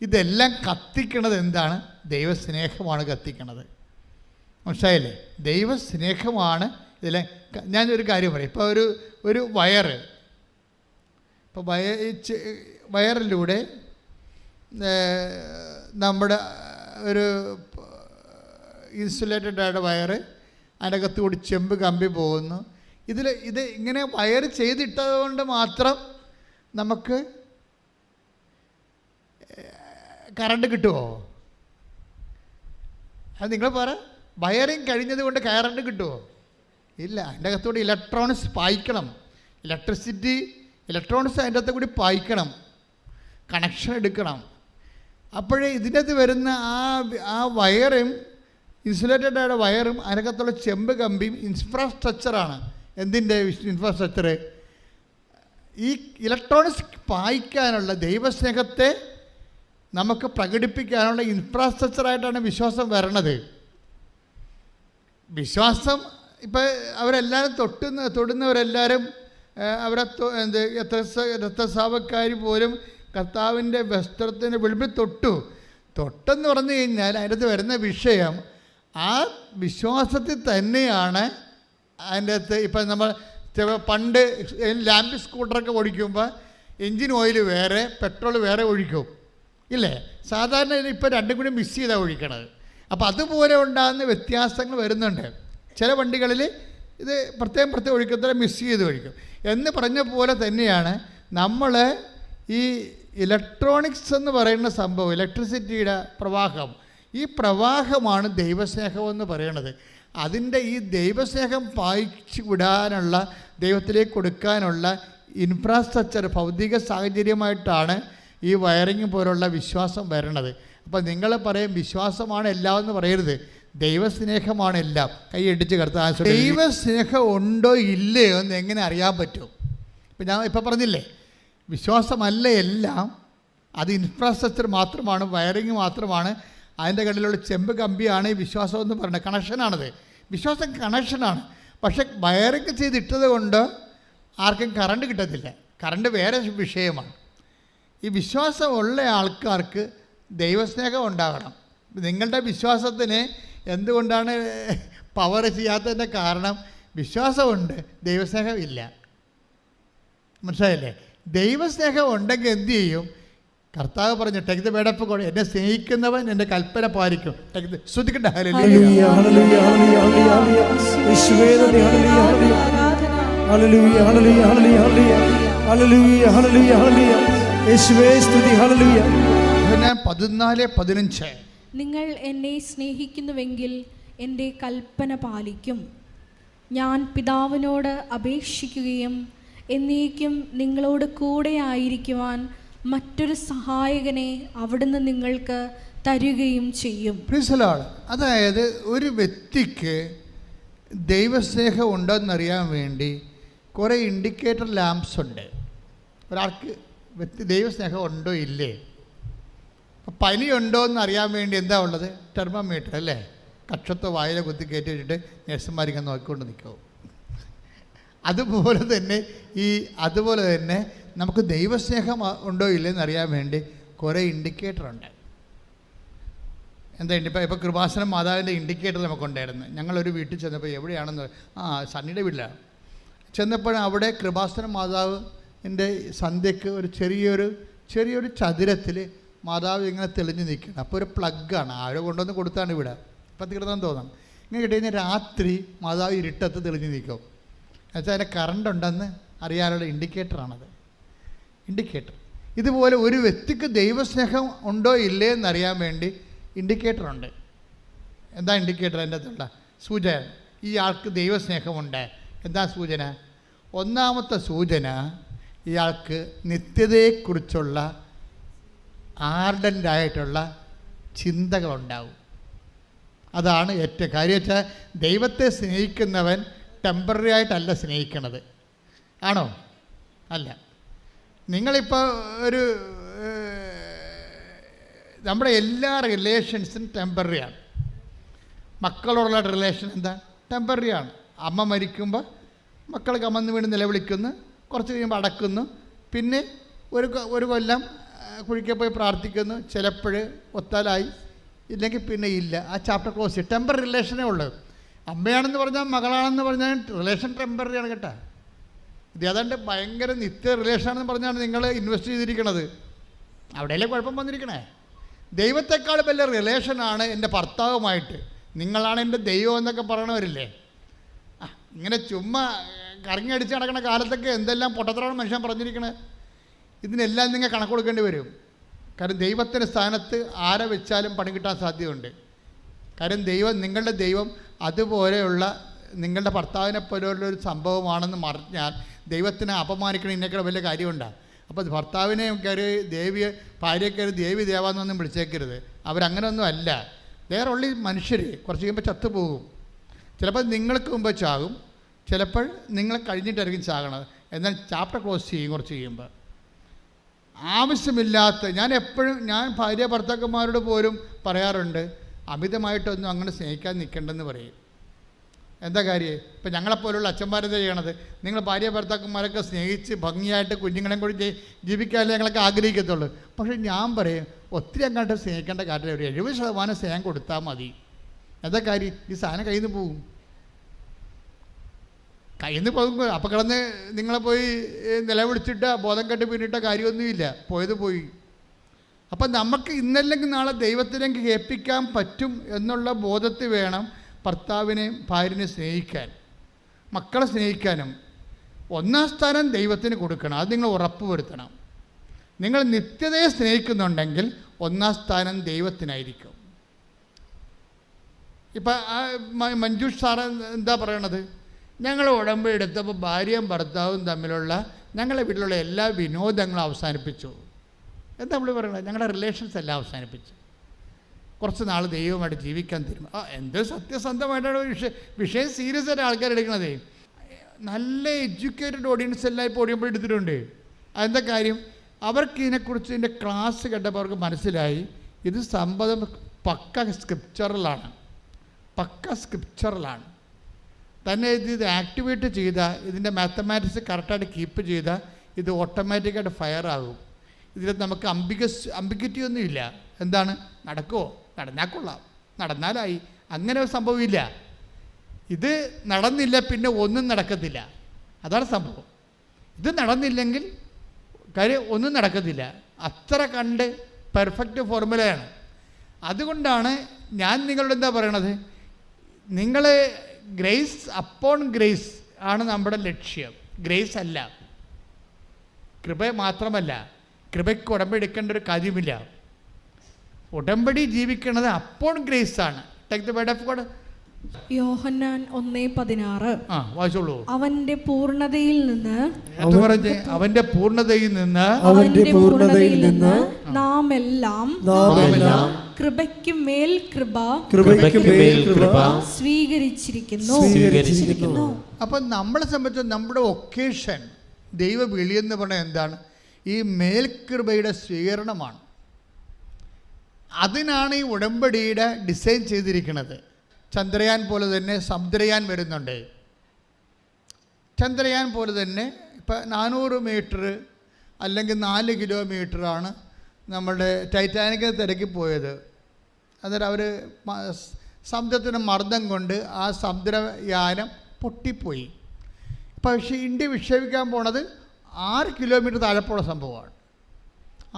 A: ഇതെല്ലാം കത്തിക്കണത് എന്താണ്? ദൈവസ്നേഹമാണ് കത്തിക്കണത്. മനസ്സിലായില്ലേ? ദൈവസ്നേഹമാണ് ഇതിലെ. ഞാനൊരു കാര്യം പറയും. ഇപ്പോൾ ഒരു വയറ്, ഇപ്പോൾ വയറിലൂടെ നമ്മുടെ ഒരു ഇൻസുലേറ്റഡ് ആയ വയറ്, അതിനകത്ത് കൂടി ചെമ്പ് കമ്പി പോകുന്നു. ഇത് ഇങ്ങനെ വയർ ചെയ്തിട്ടത് കൊണ്ട് മാത്രം നമുക്ക് കറണ്ട് കിട്ടുമോ? അത് നിങ്ങൾ പറ. വയറിങ് കഴിഞ്ഞത് കൊണ്ട് കറണ്ട് കിട്ടുമോ? ഇല്ല. അതിൻ്റെ അകത്തുകൂടി ഇലക്ട്രോണിക്സ് പായിക്കണം. ഇലക്ട്രോണിക്സ് അതിൻ്റെ അകത്ത് കൂടി പായിക്കണം, കണക്ഷൻ എടുക്കണം. അപ്പോഴേ ഇതിനകത്ത് വരുന്ന ആ വയറും, ഇൻസുലേറ്റഡ് ആയ വയറും അതിനകത്തുള്ള ചെമ്പ് കമ്പിയും ഇൻഫ്രാസ്ട്രക്ചറാണ്. എന്തിൻ്റെ ഇൻഫ്രാസ്ട്രക്ചർ? ഈ ഇലക്ട്രോണിക്സ് പായിക്കാനുള്ള, ദൈവസ്നേഹത്തെ നമുക്ക് പ്രകടിപ്പിക്കാനുള്ള ഇൻഫ്രാസ്ട്രക്ചറായിട്ടാണ് വിശ്വാസം വരണത്. വിശ്വാസം ഇപ്പോൾ അവരെല്ലാവരും തൊടുന്നവരെല്ലാവരും അവരെ രക്തസ്രാവക്കാർ പോലും കർത്താവിൻ്റെ വസ്ത്രത്തിന് വെളുപ്പിൽ തൊട്ടെന്ന് പറഞ്ഞു കഴിഞ്ഞാൽ അതിനകത്ത് വരുന്ന വിഷയം ആ വിശ്വാസത്തിൽ തന്നെയാണ്. അതിൻ്റെ അകത്ത് ഇപ്പം നമ്മൾ പണ്ട് ലാമ്പ് സ്കൂട്ടറൊക്കെ ഓടിക്കുമ്പോൾ എൻജിൻ ഓയിൽ വേറെ, പെട്രോൾ വേറെ ഒഴിക്കും, ഇല്ലേ? സാധാരണ ഇപ്പോൾ രണ്ടും കൂടി മിക്സ് ചെയ്താണ് ഒഴിക്കണത്. അപ്പോൾ അതുപോലെ ഉണ്ടാകുന്ന വ്യത്യാസങ്ങൾ വരുന്നുണ്ട്. ചില വണ്ടികളിൽ ഇത് പ്രത്യേകം ഒഴിക്കത്തില്ല, മിക്സ് ചെയ്ത് ഒഴിക്കും എന്ന് പറഞ്ഞ പോലെ തന്നെയാണ് നമ്മൾ ഈ ഇലക്ട്രോണിക്സ് എന്ന് പറയുന്ന സംഭവം, ഇലക്ട്രിസിറ്റിയുടെ പ്രവാഹം. ഈ പ്രവാഹമാണ് ദൈവസ്നേഹമെന്ന് പറയണത്. അതിൻ്റെ ഈ ദൈവസ്നേഹം പായിച്ചു വിടാനുള്ള, ദൈവത്തിലേക്ക് കൊടുക്കാനുള്ള ഇൻഫ്രാസ്ട്രക്ചർ, ഭൗതിക സാഹചര്യമായിട്ടാണ് ഈ വയറിങ് പോലുള്ള വിശ്വാസം വരണത്. അപ്പോൾ നിങ്ങൾ പറയും വിശ്വാസമാണ് എല്ലാം എന്ന് പറയരുത്. ദൈവസ്നേഹമാണ് എല്ലാം. കൈയടിച്ച് കർത്താൻ. ദൈവസ്നേഹം ഉണ്ടോ ഇല്ലയോ എന്ന് എങ്ങനെ അറിയാൻ പറ്റും? ഇപ്പം ഞാൻ ഇപ്പോൾ പറഞ്ഞില്ലേ, വിശ്വാസമല്ല എല്ലാം, അത് ഇൻഫ്രാസ്ട്രക്ചർ മാത്രമാണ്, വയറിങ് മാത്രമാണ്. അതിൻ്റെ കടലിലുള്ള ചെമ്പ് കമ്പിയാണ് ഈ വിശ്വാസം എന്ന് പറയുന്നത്. കണക്ഷനാണത്. വിശ്വാസം കണക്ഷനാണ്. പക്ഷെ വയറിങ് ചെയ്തിട്ടത് കൊണ്ട് ആർക്കും കറണ്ട് കിട്ടത്തില്ല. കറണ്ട് വേറെ വിഷയമാണ്. ഈ വിശ്വാസമുള്ള ആൾക്കാർക്ക് ദൈവസ്നേഹം ഉണ്ടാകണം. നിങ്ങളുടെ വിശ്വാസത്തിന് എന്തുകൊണ്ടാണ് പവർ ചെയ്യാത്തതിൻ്റെ കാരണം വിശ്വാസമുണ്ട്, ദൈവസ്നേഹം ഇല്ല. മനസ്സിലായില്ലേ? ദൈവസ്നേഹം ഉണ്ടെങ്കിൽ എന്തു ചെയ്യും? കർത്താവ് പറഞ്ഞു, take the word of God, എന്നെ സ്നേഹിക്കുന്നവൻ എൻ്റെ കൽപ്പന പാലിക്കും. ശ്രദ്ധിക്കട്ടെ,
C: ഹല്ലേലൂയ ഹല്ലേലൂയ ഹല്ലേലൂയ ഹല്ലേലൂയ യേശുവേ നന്ദി, ഹല്ലേലൂയ ഹല്ലേലൂയ ഹല്ലേലൂയ ഹല്ലേലൂയ ഹല്ലേലൂയ ഹല്ലേലൂയ ഹല്ലേലൂയ യേശുവേ സ്തുതി, ഹല്ലേലൂയ.
A: 14:15
B: നിങ്ങൾ എന്നെ സ്നേഹിക്കുന്നുവെങ്കിൽ എൻ്റെ കൽപ്പന പാലിക്കും. ഞാൻ പിതാവിനോട് അപേക്ഷിക്കുകയും എന്നേക്കും നിങ്ങളോട് കൂടെ ആയിരിക്കുവാൻ മറ്റൊരു സഹായകനെ അവിടുന്ന് നിങ്ങൾക്ക് തരുകയും ചെയ്യും.
A: Praise the Lord. അതായത് ഒരു വ്യക്തിക്ക് ദൈവസ്നേഹം ഉണ്ടോയെന്നറിയാൻ വേണ്ടി കുറേ ഇൻഡിക്കേറ്റർ ലാംപ്സ് ഉണ്ട്. ഒരാൾക്ക് ദൈവസ്നേഹം ഉണ്ടോ ഇല്ലേ? പനിയുണ്ടോ എന്ന് അറിയാൻ വേണ്ടി എന്താ ഉള്ളത്? തെർമോമീറ്റർ അല്ലേ? കക്ഷത്തെ വായിലെ കുത്തി കയറ്റി വെച്ചിട്ട് നഴ്സുമാരിങ്ങനെ നോക്കിക്കൊണ്ട് നിൽക്കും. അതുപോലെ തന്നെ നമുക്ക് ദൈവസ്നേഹം ഉണ്ടോ ഇല്ലെന്ന് അറിയാൻ വേണ്ടി കുറേ ഇൻഡിക്കേറ്റർ ഉണ്ട്. എന്താ ഇപ്പോൾ കൃപാസനം മാതാവിൻ്റെ ഇൻഡിക്കേറ്റർ നമുക്കുണ്ടായിരുന്നു. ഞങ്ങളൊരു വീട്ടിൽ ചെന്നപ്പോൾ എവിടെയാണെന്ന് സണ്ണിയുടെ വീട്ടിലാണ് ചെന്നപ്പോൾ അവിടെ കൃപാസനം മാതാവിൻ്റെ സന്ധ്യയ്ക്ക് ഒരു ചെറിയൊരു ചതുരത്തിൽ മാതാവ് ഇങ്ങനെ തെളിഞ്ഞ് നിൽക്കണം. അപ്പോൾ ഒരു പ്ലഗ്ഗാണ്, ആരോ കൊണ്ടുവന്ന് കൊടുത്താണ് ഇവിടെ. ഇപ്പം തീർന്നെന്ന് തോന്നണം. ഇങ്ങനെ കിട്ടി കഴിഞ്ഞാൽ രാത്രി മാതാവ് ഇരുട്ടത്ത് തെളിഞ്ഞ് നിൽക്കും. എന്നുവെച്ചാൽ അതിൻ്റെ കറണ്ട് ഉണ്ടെന്ന് അറിയാനുള്ള ഇൻഡിക്കേറ്ററാണത്. ഇൻഡിക്കേറ്റർ ഇതുപോലെ ഒരു വ്യക്തിക്ക് ദൈവസ്നേഹം ഉണ്ടോ ഇല്ലേ എന്നറിയാൻ വേണ്ടി ഇൻഡിക്കേറ്ററുണ്ട്. എന്താ ഇൻഡിക്കേറ്റർ? എൻ്റെ അകത്തുള്ള സൂചന ഈ ആൾക്ക് ദൈവസ്നേഹമുണ്ട്. എന്താ സൂചന? ഒന്നാമത്തെ സൂചന, ഇയാൾക്ക് നിത്യതയെക്കുറിച്ചുള്ള ആർഡൻ്റായിട്ടുള്ള ചിന്തകളുണ്ടാവും. അതാണ് ഏറ്റവും കാര്യം. വെച്ചാൽ ദൈവത്തെ സ്നേഹിക്കുന്നവൻ ടെമ്പററി ആയിട്ടല്ല സ്നേഹിക്കണത്. ആണോ? അല്ല. നിങ്ങളിപ്പോൾ നമ്മുടെ എല്ലാ റിലേഷൻസും ടെമ്പററിയാണ്. മക്കളോടുള്ള റിലേഷൻ എന്താ? ടെമ്പററിയാണ്. അമ്മ മരിക്കുമ്പോൾ മക്കൾ കമന്ന് വീണ് നിലവിളിക്കുന്നു, കുറച്ച് കഴിയുമ്പോൾ അടക്കുന്നു, പിന്നെ ഒരു കൊല്ലം കുഴിക്കാൻ പോയി പ്രാർത്ഥിക്കുന്നു, ചിലപ്പോൾ ഒത്താലായി, ഇല്ലെങ്കിൽ പിന്നെ ഇല്ല. ആ ചാപ്റ്റർ ക്ലോസ്. ടെമ്പററി റിലേഷനേ ഉള്ളൂ. അമ്മയാണെന്ന് പറഞ്ഞാൽ മകളാണെന്ന് പറഞ്ഞാൽ റിലേഷൻ ടെമ്പററിയാണ് കേട്ടോ. ഇത് ഏതാണ്ട് ഭയങ്കര നിത്യ റിലേഷനാണെന്ന് പറഞ്ഞാണ് നിങ്ങൾ ഇൻവെസ്റ്റ് ചെയ്തിരിക്കണത്. അവിടെയല്ലേ കുഴപ്പം വന്നിരിക്കണേ. ദൈവത്തെക്കാൾ വലിയ റിലേഷനാണ് എൻ്റെ ഭർത്താവുമായിട്ട്. നിങ്ങളാണ് എൻ്റെ ദൈവം എന്നൊക്കെ പറയണവരില്ലേ? ഇങ്ങനെ ചുമ്മാ കറങ്ങി അടിച്ച് നടക്കുന്ന കാലത്തൊക്കെ എന്തെല്ലാം പൊട്ടത്തരമാണ് മനുഷ്യൻ പറഞ്ഞിരിക്കണത്. ഇതിനെല്ലാം നിങ്ങൾ കണക്ക് കൊടുക്കേണ്ടി വരും. കാരണം ദൈവത്തിൻ്റെ സ്ഥാനത്ത് ആരെ വെച്ചാലും പണി കിട്ടാൻ സാധ്യതയുണ്ട്. കാര്യം നിങ്ങളുടെ ദൈവം അതുപോലെയുള്ള നിങ്ങളുടെ ഭർത്താവിനെ പോലെയുള്ളൊരു സംഭവമാണെന്ന് പറഞ്ഞാൽ ദൈവത്തിനെ അപമാനിക്കണം ഇതിനേക്കാൾ വലിയ കാര്യമുണ്ടാകും. അപ്പോൾ ഭർത്താവിനെ കയറി ഭാര്യയെ കയറി ദേവി ദേവാന്നൊന്നും വിളിച്ചേക്കരുത്. അവരങ്ങനെയൊന്നും അല്ല. വേറെ ഉള്ളി മനുഷ്യർ കുറച്ച് കഴിയുമ്പോൾ ചത്തുപോകും. ചിലപ്പോൾ നിങ്ങൾക്ക് മുമ്പ് ചാകും, ചിലപ്പോൾ നിങ്ങൾ കഴിഞ്ഞിട്ടായിരിക്കും ചാകണത്. എന്നാൽ ചാപ്റ്റർ ക്ലോസ് ചെയ്യും കുറച്ച് കഴിയുമ്പോൾ. ആവശ്യമില്ലാത്ത ഞാൻ ഭാര്യ ഭർത്താക്കന്മാരോട് പോലും പറയാറുണ്ട്, അമിതമായിട്ടൊന്നും അങ്ങനെ സ്നേഹിക്കാൻ നിൽക്കേണ്ടെന്ന് പറയും. എന്താ കാര്യം? ഇപ്പം ഞങ്ങളെപ്പോലുള്ള അച്ഛന്മാരെന്താ ചെയ്യണത്? നിങ്ങൾ ഭാര്യ ഭർത്താക്കന്മാരൊക്കെ സ്നേഹിച്ച് ഭംഗിയായിട്ട് കുഞ്ഞുങ്ങളെ കൂടി ജീവിക്കാനല്ലേ ഞങ്ങളൊക്കെ ആഗ്രഹിക്കത്തുള്ളൂ. പക്ഷേ ഞാൻ പറയും, ഒത്തിരി അങ്ങോട്ട് സ്നേഹിക്കേണ്ട കാര്യം ഒരു 70% സ്നേഹം കൊടുത്താൽ മതി. എന്താ കാര്യം? ഈ സാധനം കയ്യിൽ നിന്ന് പോകും. കയ്യിൽ നിന്ന് പോകുമ്പോൾ അപ്പം കിടന്ന് നിങ്ങളെ പോയി നിലവിളിച്ചിട്ട് ബോധം കെട്ട് പിന്നിട്ട കാര്യമൊന്നുമില്ല, പോയത് പോയി. അപ്പം നമുക്ക് ഇന്നല്ലെങ്കിൽ നാളെ ദൈവത്തിനെങ്കിൽ കേൾപ്പിക്കാൻ പറ്റും എന്നുള്ള ബോധത്തിൽ വേണം ഭർത്താവിനെയും ഭാര്യനെയും സ്നേഹിക്കാൻ, മക്കളെ സ്നേഹിക്കാനും. ഒന്നാം സ്ഥാനം ദൈവത്തിന് കൊടുക്കണം. അത് നിങ്ങൾ ഉറപ്പ് വരുത്തണം. നിങ്ങൾ നിത്യതയെ സ്നേഹിക്കുന്നുണ്ടെങ്കിൽ ഒന്നാം സ്ഥാനം ദൈവത്തിനായിരിക്കും. ഇപ്പം മഞ്ജുഷ് സാറ് എന്താ പറയണത്? ഞങ്ങൾ ഉടമ്പടി എടുത്തപ്പോൾ ഭാര്യയും ഭർത്താവും തമ്മിലുള്ള ഞങ്ങളുടെ വീട്ടിലുള്ള എല്ലാ വിനോദങ്ങളും അവസാനിപ്പിച്ചു. എന്താ നമ്മൾ പറയണത്? ഞങ്ങളുടെ റിലേഷൻസ് എല്ലാം അവസാനിപ്പിച്ചു. കുറച്ച് നാൾ ദൈവമായിട്ട് ജീവിക്കാൻ തീരുമാനം. എന്ത് സത്യസന്ധമായിട്ടാണ് വിഷയം സീരിയസ് ആയിട്ട് ആൾക്കാർ എടുക്കണതേ. നല്ല എഡ്യൂക്കേറ്റഡ് ഓഡിയൻസ് എല്ലാം ഇപ്പോൾ ഓടിയപ്പോൾ എടുത്തിട്ടുണ്ട്. അതെന്താ കാര്യം? അവർക്ക് ഇതിനെക്കുറിച്ച് ഇതിൻ്റെ ക്ലാസ് കേട്ടപ്പോൾ അവർക്ക് മനസ്സിലായി ഇത് സംഭവം പക്ക സ്ക്രിപ്ചറലാണ്. തന്നെ ഇത് ആക്ടിവേറ്റ് ചെയ്താൽ, ഇതിൻ്റെ മാത്തമാറ്റിക്സ് കറക്റ്റായിട്ട് കീപ്പ് ചെയ്താൽ ഇത് ഓട്ടോമാറ്റിക്കായിട്ട് ഫയർ ആകും. ഇതിൽ നമുക്ക് അംബിഗിറ്റി ഒന്നുമില്ല. എന്താണ് നടക്കുമോ നടന്നാൽ കൊള്ളാം, നടന്നാലായി. അങ്ങനെ ഒരു സംഭവമില്ല. ഇത് നടന്നില്ല പിന്നെ ഒന്നും നടക്കത്തില്ല. അതാണ് സംഭവം. ഇത് നടന്നില്ലെങ്കിൽ കാര്യം ഒന്നും നടക്കത്തില്ല. അത്ര കണ്ട് പെർഫെക്റ്റ് ഫോർമുലയാണ്. അതുകൊണ്ടാണ് ഞാൻ നിങ്ങളോട് എന്താ പറയണത്, നിങ്ങൾ ഗ്രേസ് അപ്പോൺ ഗ്രേസ് ആണ് നമ്മുടെ ലക്ഷ്യം. ഗ്രേസ് അല്ല, കൃപ മാത്രമല്ല. കൃപയ്ക്ക് ഉടമ്പടി എടുക്കേണ്ട ഒരു കാര്യമില്ല. ഉടമ്പടി ജീവിക്കുന്നത് അപ്പോൺ ഗ്രേസ് ആണ്. Take the word of God.
B: യോഹന്നാൻ 1:16.
A: വായിച്ചോളൂ.
B: അവന്റെ പൂർണ്ണതയിൽ നിന്ന്
A: അവന്റെ പൂർണ്ണതയിൽ നിന്ന്
B: നാം എല്ലാം കൃപയ്ക്ക് മേൽ കൃപ സ്വീകരിച്ചിരിക്കുന്നു.
A: അപ്പം നമ്മളെ സംബന്ധിച്ച് നമ്മുടെ ഒക്കേഷൻ ദൈവ വിളിയെന്ന് പറഞ്ഞാൽ എന്താണ്? ഈ മേൽകൃപയുടെ സ്വീകരണമാണ്. അതിനാണ് ഈ ഉടമ്പടിയുടെ ഡിസൈൻ ചെയ്തിരിക്കുന്നത്. ചന്ദ്രയാൻ പോലെ തന്നെ സമുദ്രയാൻ വരുന്നുണ്ട്. ചന്ദ്രയാൻ പോലെ തന്നെ ഇപ്പം 400 മീറ്റർ അല്ലെങ്കിൽ 4 കിലോമീറ്ററാണ് നമ്മുടെ ടൈറ്റാനിക് തിരക്കി പോയത്. അന്നേരം അവർ സമുദ്രത്തിൻ്റെ മർദ്ദം കൊണ്ട് ആ സമുദ്രയാനം പൊട്ടിപ്പോയി. പക്ഷേ ഇന്ത്യ വിക്ഷേപിക്കാൻ പോണത് 6 കിലോമീറ്റർ താഴെപ്പുള്ള സംഭവമാണ്.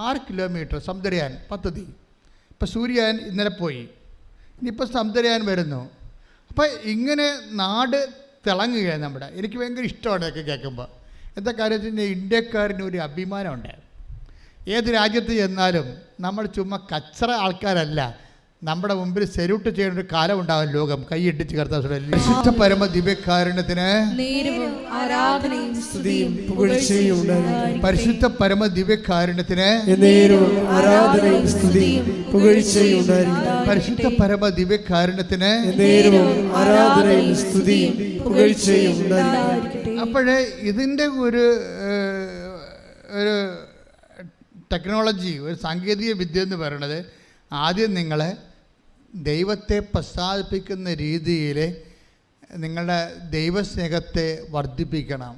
A: 6 കിലോമീറ്റർ സമുദ്രയാൻ പദ്ധതി. ഇപ്പം സൂര്യയാൻ ഇന്നലെ പോയി, ഇനിയിപ്പോൾ സമുദ്രയാൻ വരുന്നു. അപ്പം ഇങ്ങനെ നാട് തിളങ്ങുകയാണ് നമ്മുടെ. എനിക്ക് ഭയങ്കര ഇഷ്ടമാണ് ഇതൊക്കെ കേൾക്കുമ്പോൾ. എന്താ കാര്യം വെച്ച് കഴിഞ്ഞാൽ ഇന്ത്യക്കാരന് ഒരു അഭിമാനമുണ്ട്. ഏത് രാജ്യത്ത് ചെന്നാലും നമ്മൾ ചുമ്മാ കച്ചറ ആൾക്കാരല്ല. നമ്മുടെ മുമ്പിൽ സെല്യൂട്ട് ചെയ്യുന്ന ഒരു കാലം ഉണ്ടാവും. ലോകം കൈയിട്ടിച്ച് കർത്താവ് പരിശുദ്ധ പരമ ദിവ്യകാരുണ്യത്തിന് പരിശുദ്ധ പരമ ദിവ്യകാരുണ്യത്തിന് പരിശുദ്ധ പരമ ദിവ്യകാരുണ്യത്തിന്. അപ്പോഴേ ഇതിൻ്റെ ഒരു ടെക്നോളജി, ഒരു സാങ്കേതിക വിദ്യ എന്ന് പറയുന്നത്, ആദ്യം നിങ്ങളെ ദൈവത്തെ പ്രസാദിപ്പിക്കുന്ന രീതിയിൽ നിങ്ങളുടെ ദൈവസ്നേഹത്തെ വർദ്ധിപ്പിക്കണം.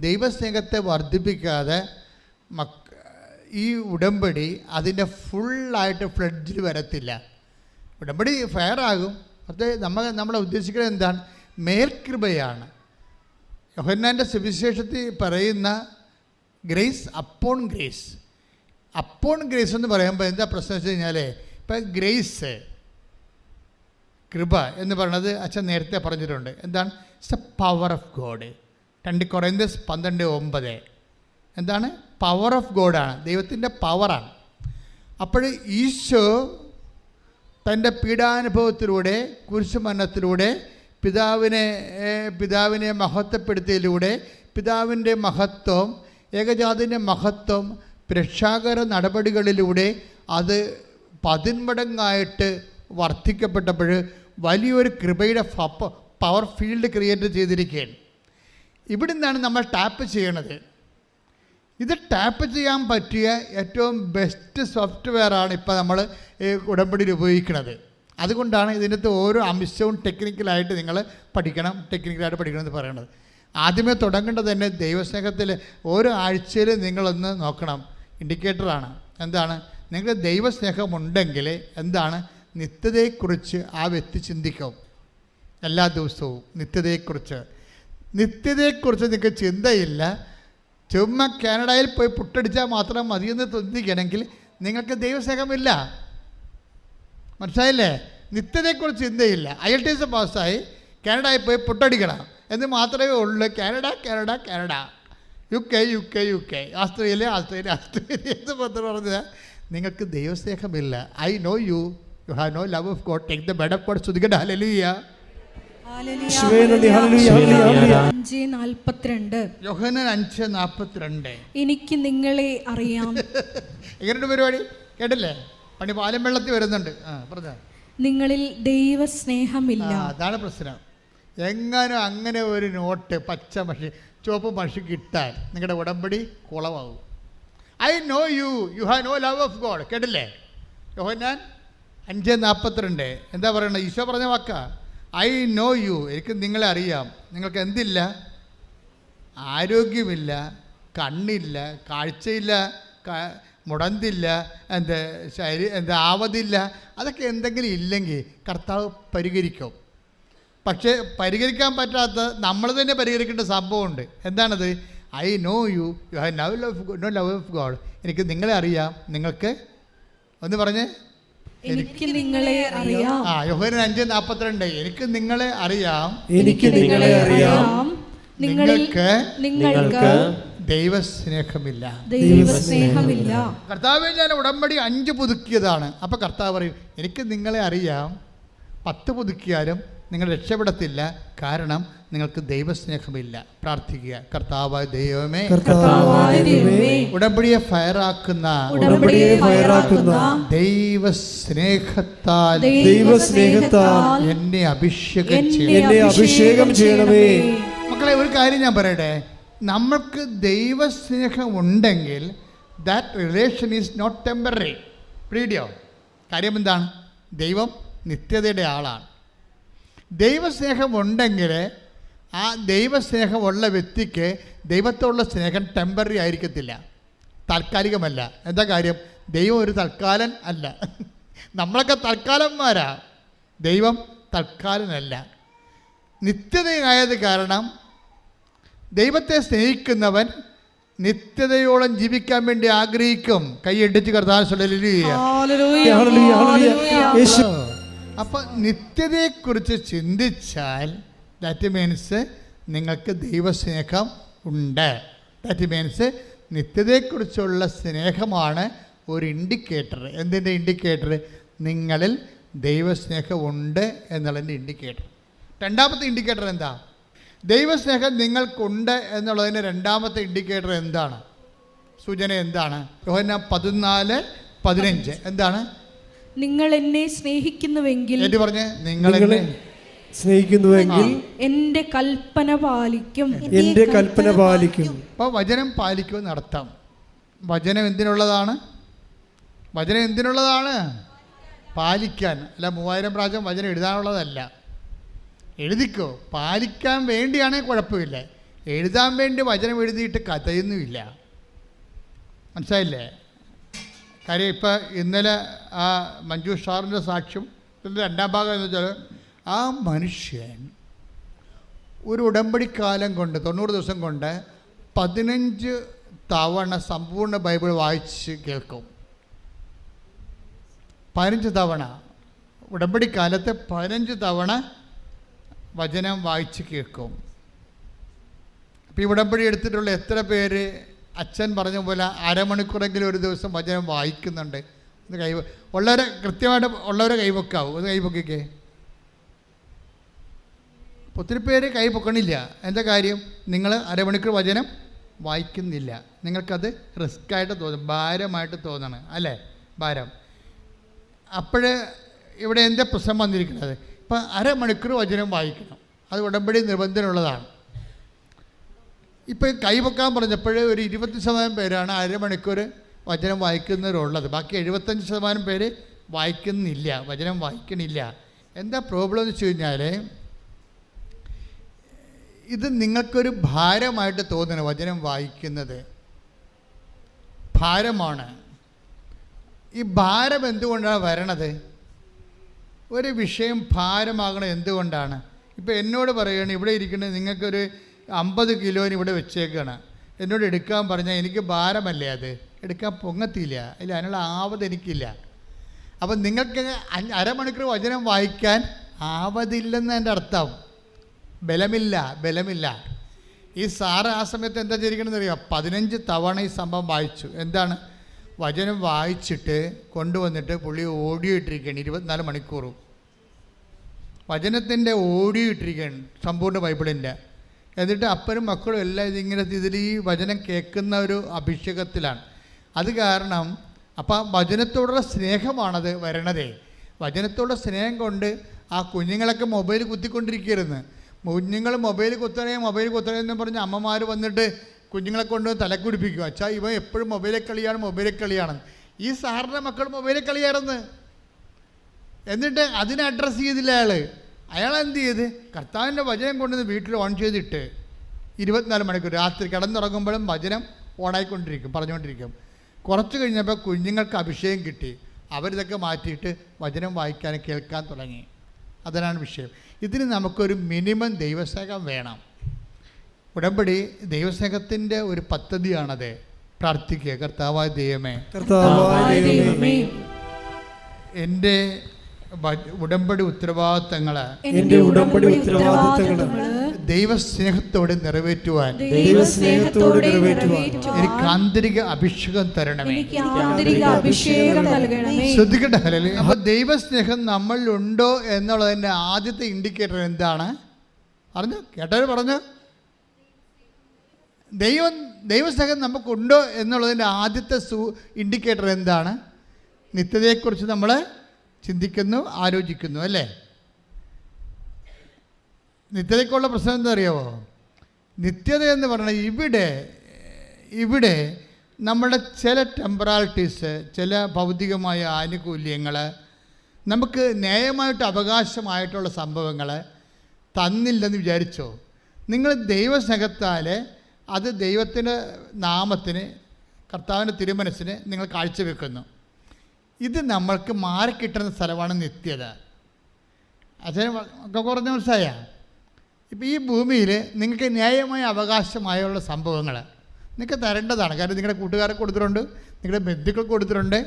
A: ദൈവസ്നേഹത്തെ വർദ്ധിപ്പിക്കാതെ ഈ ഉടമ്പടി അതിൻ്റെ ഫുള്ളായിട്ട് ഫ്ലഡ്ജിൽ വരത്തില്ല. ഉടമ്പടി ഫെയർ ആകും. അത് നമ്മളെ ഉദ്ദേശിക്കുന്നത് എന്താണ്? മേൽകൃപയാണ്. യോഹന്നാൻ്റെ സുവിശേഷത്തിൽ പറയുന്ന grace upon grace. Upon grace എന്ന് പറയുമ്പോൾ എന്താ പ്രശ്നം വെച്ച് കഴിഞ്ഞാൽ, ഇപ്പം ഗ്രേസ് കൃപ എന്ന് പറയുന്നത് അച്ഛൻ നേരത്തെ പറഞ്ഞിട്ടുണ്ട്. എന്താണ്? It's A power of God. 2 Corinthians 12:9 എന്താണ്? പവർ ഓഫ് ഗോഡാണ്, ദൈവത്തിൻ്റെ പവറാണ്. അപ്പോൾ ഈശോ തൻ്റെ പീഡാനുഭവത്തിലൂടെ, കുരിശുമരണത്തിലൂടെ, പിതാവിനെ മഹത്വപ്പെടുത്തിയതിലൂടെ, പിതാവിൻ്റെ മഹത്വം, ഏകജാതിൻ്റെ മഹത്വം രക്ഷാകര നടപടികളിലൂടെ അത് 10 മടങ്ങായിട്ട് വർദ്ധിക്കപ്പെട്ടപ്പോൾ വലിയൊരു കൃപയുടെ പവർ ഫീൽഡ് ക്രിയേറ്റ് ചെയ്തിരിക്കുകയാണ്. ഇവിടെ നിന്നാണ് നമ്മൾ ടാപ്പ് ചെയ്യണത്. ഇത് ടാപ്പ് ചെയ്യാൻ പറ്റിയ ഏറ്റവും ബെസ്റ്റ് സോഫ്റ്റ്വെയറാണ് ഇപ്പോൾ നമ്മൾ ഉടമ്പടിയിൽ ഉപയോഗിക്കുന്നത്. അതുകൊണ്ടാണ് ഇതിനകത്ത് ഓരോ അംശവും ടെക്നിക്കലായിട്ട് നിങ്ങൾ ടെക്നിക്കലായിട്ട് പഠിക്കണം എന്ന് പറയുന്നത്. ആദ്യമേ തുടങ്ങേണ്ടത് തന്നെ ദൈവസ്നേഹത്തിൽ ഓരോ ആഴ്ചയിൽ നിങ്ങളൊന്ന് നോക്കണം. ഇൻഡിക്കേറ്ററാണ്. എന്താണ്? നിങ്ങൾക്ക് ദൈവസ്നേഹമുണ്ടെങ്കിൽ എന്താണ്? നിത്യതയെക്കുറിച്ച് ആ വ്യക്തി ചിന്തിക്കും. എല്ലാ ദിവസവും നിത്യതയെക്കുറിച്ച് നിങ്ങൾക്ക് ചിന്തയില്ല. ചുമ്മാ കാനഡയിൽ പോയി പുട്ടടിച്ചാൽ മാത്രം മതിയെന്ന് ചിന്തിക്കണമെങ്കിൽ നിങ്ങൾക്ക് ദൈവസ്നേഹമില്ല. മനസ്സിലായില്ലേ? നിത്യതയെക്കുറിച്ച് ചിന്തയില്ല. IELTS പാസ്സായി കാനഡയിൽ പോയി പുട്ടടിക്കണം എന്ന് മാത്രമേ ഉള്ളൂ. കാനഡ UK ഓസ്ട്രേലിയ എന്ന് പത്രം പറഞ്ഞാൽ നിങ്ങൾക്ക് ദൈവസ്നേഹമില്ല. I know you have no love of God. Take the bed of God. സ്തുതിക്കട്ടെ. ഹല്ലേലൂയ. യോഹന്നാൻ 5:42
B: എനിക്ക് നിങ്ങളെ അറിയാം.
A: എങ്ങനെയുണ്ട് പരിപാടി? കേട്ടില്ലേ? പണി പാലും വെള്ളത്തിൽ വരുന്നുണ്ട്. പറഞ്ഞ
B: നിങ്ങളിൽ ദൈവസ്നേഹമില്ല.
A: അതാണ് പ്രശ്നം. എങ്ങാനും അങ്ങനെ ഒരു നോട്ട് പച്ച മഷി ചുവപ്പ് മഷി കിട്ടാൻ നിങ്ങളുടെ ഉടമ്പടി കുളമാവും. I know you have no love of God. കേട്ടില്ലേ? യോഹന്നാൻ 5:42 എന്താ പറയണത്? ഈശോ പറഞ്ഞ വാക്കാ. ഐ നോ യു, എനിക്ക് നിങ്ങളെ അറിയാം. നിങ്ങൾക്ക് എന്തില്ല? ആരോഗ്യമില്ല, കണ്ണില്ല, കാഴ്ചയില്ല, മുടന്തില്ല, ആവതില്ല, അതൊക്കെ എന്തെങ്കിലും ഇല്ലെങ്കിൽ കർത്താവ് പരിഹരിക്കും. പക്ഷേ പരിഹരിക്കാൻ പറ്റാത്ത നമ്മൾ തന്നെ പരിഹരിക്കേണ്ട സംഭവമുണ്ട്. എന്താണത്? I know you have no love of God. എനിക്ക് നിങ്ങളെ അറിയാം. നിങ്ങൾക്ക് ഒന്ന് പറഞ്ഞേ,
B: എനിക്ക് നിങ്ങളെ അറിയാം.
A: യോഹന്നാൻ 5:42 എനിക്ക് നിങ്ങളെ അറിയാം,
C: എനിക്ക് നിങ്ങളെ അറിയാം,
B: നിങ്ങൾക്ക്
A: ദൈവസ്നേഹമില്ല. കർത്താവേ, ഞാൻ ഉടമ്പടി 5 പുതുക്കിയതാണ്. അപ്പം കർത്താവ് പറയും, എനിക്ക് നിങ്ങളെ അറിയാം, 10 പുതുക്കിയാലും നിങ്ങൾ രക്ഷപ്പെടത്തില്ല, കാരണം നിങ്ങൾക്ക് ദൈവസ്നേഹമില്ല. പ്രാർത്ഥിക്കുക, കർത്താവായ ദൈവമേ, ഉടമ്പടിയെ ഫയറാക്കുന്ന ദൈവസ്നേഹത്താൽ എന്നെ അഭിഷേകം ചെയ്യണമേ. മക്കളെ, ഒരു കാര്യം ഞാൻ പറയട്ടെ, നമ്മൾക്ക് ദൈവസ്നേഹം ഉണ്ടെങ്കിൽ that relation is not temporary. പ്രീഡിയോ കാര്യം എന്താണ്? ദൈവം നിത്യതയുടെ ആളാണ്. ദൈവസ്നേഹം ഉണ്ടെങ്കിൽ ആ ദൈവസ്നേഹമുള്ള വ്യക്തിക്ക് ദൈവത്തോടുള്ള സ്നേഹം ടെമ്പററി ആയിരിക്കത്തില്ല, താൽക്കാലികമല്ല. എന്താ കാര്യം? ദൈവം ഒരു തൽക്കാലൻ അല്ല. നമ്മളൊക്കെ തൽക്കാലന്മാരാ, ദൈവം തൽക്കാലനല്ല. നിത്യതയായത് കാരണം ദൈവത്തെ സ്നേഹിക്കുന്നവൻ നിത്യതയോളം ജീവിക്കാൻ വേണ്ടി ആഗ്രഹിക്കും. കൈയടിച്ച് കർത്താവ്. അപ്പം നിത്യതയെക്കുറിച്ച് ചിന്തിച്ചാൽ ദാറ്റ് മീൻസ് നിങ്ങൾക്ക് ദൈവസ്നേഹം ഉണ്ട്. ദാറ്റ് മീൻസ് നിത്യതയെക്കുറിച്ചുള്ള സ്നേഹമാണ് ഒരു ഇൻഡിക്കേറ്റർ. എന്തിൻ്റെ ഇൻഡിക്കേറ്റർ? നിങ്ങളിൽ ദൈവസ്നേഹം ഉണ്ട് എന്നുള്ളതിൻ്റെ ഇൻഡിക്കേറ്റർ. രണ്ടാമത്തെ ഇൻഡിക്കേറ്റർ എന്താ? ദൈവസ്നേഹം നിങ്ങൾക്കുണ്ട് എന്നുള്ളതിന് രണ്ടാമത്തെ ഇൻഡിക്കേറ്റർ എന്താണ്? സൂചന എന്താണ്? യോഹന്നാൻ 14:15 എന്താണ്?
B: നിങ്ങൾ എന്നെ സ്നേഹിക്കുന്നുവെങ്കിൽ,
A: എന്നിട്ട് പറഞ്ഞേ, നിങ്ങൾ എന്നെ
C: സ്നേഹിക്കുന്നുവെങ്കിൽ
B: എന്റെ കൽപ്പന പാലിക്കും.
C: എന്റെ കൽപ്പന പാലിക്കും.
A: അപ്പോൾ വചനം പാലിക്കുമെന്ന് അർത്ഥം. വചനം എന്തിനുള്ളതാണ്? വചനം എന്തിനുള്ളതാണ്? പാലിക്കാൻ. അല്ല 3000 പ്രാവശ്യം വചനം എഴുതാനുള്ളതല്ല. എഴുതിക്കോ, പാലിക്കാൻ വേണ്ടിയാണെങ്കിൽ കുഴപ്പമില്ല. എഴുതാൻ വേണ്ടി വചനം എഴുതിയിട്ട് കഥയൊന്നുമില്ല. മനസ്സിലായില്ലേ? കാര്യം ഇപ്പം ഇന്നലെ ആ മഞ്ജു സാറിൻ്റെ സാക്ഷ്യം, ഇതിൻ്റെ രണ്ടാം ഭാഗം എന്ന് വെച്ചാൽ ആ മനുഷ്യൻ ഒരു ഉടമ്പടിക്കാലം കൊണ്ട് 90 ദിവസം കൊണ്ട് 15 തവണ സമ്പൂർണ്ണ ബൈബിൾ വായിച്ച് കേൾക്കും. 15 തവണ ഉടമ്പടിക്കാലത്ത് 15 തവണ വചനം വായിച്ച് കേൾക്കും. അപ്പോൾ ഈ ഉടമ്പടി എടുത്തിട്ടുള്ള എത്ര പേര് അച്ഛൻ പറഞ്ഞ പോലെ അരമണിക്കൂറെങ്കിലും ഒരു ദിവസം വചനം വായിക്കുന്നുണ്ട്? ഒന്ന് ഉള്ളവരെ കൃത്യമായിട്ട് ഉള്ളവരെ കൈവെക്കാവും. ഒന്ന് കൈവെക്കിക്കേ. ഒത്തിരി പേര് കൈ പൊക്കണില്ല. എന്താ കാര്യം? നിങ്ങൾ അരമണിക്കൂർ വചനം വായിക്കുന്നില്ല. നിങ്ങൾക്കത് റിസ്ക്കായിട്ട് തോന്നും, ഭാരമായിട്ട് തോന്നണം, അല്ലേ? ഭാരം. അപ്പോഴേ ഇവിടെ എന്താ പ്രശ്നം വന്നിരിക്കുന്നത്? ഇപ്പം അരമണിക്കൂർ വചനം വായിക്കണം, അത് ഉടമ്പടി നിബന്ധനയുള്ളതാണ്. ഇപ്പം കൈവെക്കാൻ പറഞ്ഞപ്പോഴേ ഒരു 20% പേരാണ് അരമണിക്കൂർ വചനം വായിക്കുന്നവരുള്ളത്. ബാക്കി 75% പേര് വായിക്കുന്നില്ല, വചനം വായിക്കണില്ല. എന്താ പ്രോബ്ലം എന്ന് വെച്ച് കഴിഞ്ഞാൽ, ഇത് നിങ്ങൾക്കൊരു ഭാരമായിട്ട് തോന്നണം. വചനം വായിക്കുന്നത് ഭാരമാണ്. ഈ ഭാരം എന്തുകൊണ്ടാണ് വരണത്? ഒരു വിഷയം ഭാരമാകണം എന്തുകൊണ്ടാണ്? ഇപ്പോൾ എന്നോട് പറയുകയാണ്, ഇവിടെ ഇരിക്കുന്നത് നിങ്ങൾക്കൊരു 50 കിലോന് ഇവിടെ വെച്ചേക്കാണ്, എന്നോട് എടുക്കാൻ പറഞ്ഞാൽ എനിക്ക് ഭാരമല്ലേ, അത് എടുക്കാൻ പൊങ്ങത്തില്ല, ഇല്ല, അതിനുള്ള ആവത് എനിക്കില്ല. അപ്പം നിങ്ങൾക്ക് അരമണിക്കൂർ വചനം വായിക്കാൻ ആവതില്ലെന്ന് എൻ്റെ അർത്ഥം. ബലമില്ല. ഈ സാറ് ആ സമയത്ത് എന്താ ചെയ്തിരിക്കണമെന്ന് അറിയാം? 15 തവണ ഈ സംഭവം വായിച്ചു. എന്താണ്? വചനം വായിച്ചിട്ട് കൊണ്ടുവന്നിട്ട് പുള്ളി ഓഡിയോ ഇട്ടിരിക്കുകയാണ് 24 മണിക്കൂറും. വചനത്തിൻ്റെ ഓഡിയോ ഇട്ടിരിക്കുകയാണ്, സമ്പൂർണ്ണ ബൈബിളിൻ്റെ. എന്നിട്ട് അപ്പനും മക്കളും എല്ലാം ഇതിങ്ങനെ ഈ വചനം കേൾക്കുന്ന ഒരു അഭിഷേകത്തിലാണ്. അത് കാരണം അപ്പം വചനത്തോടുള്ള സ്നേഹമാണത് വരണതേ. വചനത്തോടുള്ള സ്നേഹം കൊണ്ട് ആ കുഞ്ഞുങ്ങളൊക്കെ മൊബൈൽ കുത്തിക്കൊണ്ടിരിക്കുകയായിരുന്നു. കുഞ്ഞുങ്ങൾ മൊബൈൽ കുത്തണേന്ന് പറഞ്ഞ് അമ്മമാർ വന്നിട്ട് കുഞ്ഞുങ്ങളെ കൊണ്ട് തലക്കുടിപ്പിക്കും. അച്ഛാ, ഇവൻ എപ്പോഴും മൊബൈലിൽ കളിയാണ്. ഈ സാറിൻ്റെ മക്കൾ മൊബൈലിൽ കളിയായിരുന്നു. എന്നിട്ട് അതിനെ അഡ്രസ്സ് ചെയ്തില്ല അയാൾ എന്ത് ചെയ്ത്? കർത്താവിൻ്റെ വചനം കൊണ്ടുവന്ന് വീട്ടിൽ ഓൺ ചെയ്തിട്ട് 24 മണിക്കൂർ രാത്രി കിടന്നുറങ്ങുമ്പോഴും വചനം ഓണായിക്കൊണ്ടിരിക്കും, പറഞ്ഞുകൊണ്ടിരിക്കും. കുറച്ച് കഴിഞ്ഞപ്പോൾ കുഞ്ഞുങ്ങൾക്ക് അഭിഷേകം കിട്ടി. അവരിതൊക്കെ മാറ്റിയിട്ട് വചനം വായിക്കാനും കേൾക്കാൻ തുടങ്ങി. അതിനാണ് വിഷയം. ഇതിന് നമുക്കൊരു മിനിമം ദൈവസ്നേഹം വേണം. ഉടമ്പടി ദൈവസ്നേഹത്തിൻ്റെ ഒരു പദ്ധതിയാണത്. പ്രാർത്ഥിക്കുക, കർത്താവായ ദൈവമേ, എൻ്റെ ഉടമ്പടി ഉത്തരവാദിത്തങ്ങൾ ദൈവസ്നേഹത്തോടെ നിറവേറ്റുവാൻ എനിക്ക് ആന്തരിക അഭിഷേകം തരണമേ. ശ്രദ്ധിക്കട്ടെ. അപ്പോൾ ദൈവസ്നേഹം നമ്മളിലുണ്ടോ എന്നുള്ളതിൻ്റെ ആദ്യത്തെ ഇൻഡിക്കേറ്റർ എന്താണ്? പറഞ്ഞു കേട്ടവർ പറഞ്ഞു. ദൈവസ്നേഹം നമുക്കുണ്ടോ എന്നുള്ളതിൻ്റെ ആദ്യത്തെ ഇൻഡിക്കേറ്റർ എന്താണ്? നിത്യതയെക്കുറിച്ച് നമ്മൾ ചിന്തിക്കുന്നു, ആലോചിക്കുന്നു, അല്ലേ? നിത്യതയ്ക്കുള്ള പ്രശ്നം എന്താ അറിയാമോ? നിത്യത എന്ന് പറഞ്ഞാൽ ഇവിടെ നമ്മുടെ ചില ടെമ്പറാലിറ്റീസ്, ചില ഭൗതികമായ ആനുകൂല്യങ്ങൾ, നമുക്ക് ന്യായമായിട്ട് അവകാശമായിട്ടുള്ള സംഭവങ്ങൾ തന്നില്ലെന്ന് വിചാരിച്ചോ? നിങ്ങൾ ദൈവസ്നേഹത്താൽ അത് ദൈവത്തിൻ്റെ നാമത്തിന്, കർത്താവിൻ്റെ തിരുമനസ്സിന് നിങ്ങൾ കാഴ്ചവെക്കുന്നു. ഇത് നമ്മൾക്ക് മാറിക്കിട്ടുന്ന സ്ഥലമാണ് നിത്യത. ഒക്കെ കുറഞ്ഞ മനസ്സായ ഇപ്പോൾ ഈ ഭൂമിയിൽ നിങ്ങൾക്ക് ന്യായമായ അവകാശമായുള്ള സംഭവങ്ങൾ നിങ്ങൾക്ക് തരേണ്ടതാണ്. കാരണം നിങ്ങളുടെ കൂട്ടുകാരെ കൊടുത്തിട്ടുണ്ട്, നിങ്ങളുടെ ബന്ധുക്കൾ കൊടുത്തിട്ടുണ്ട്,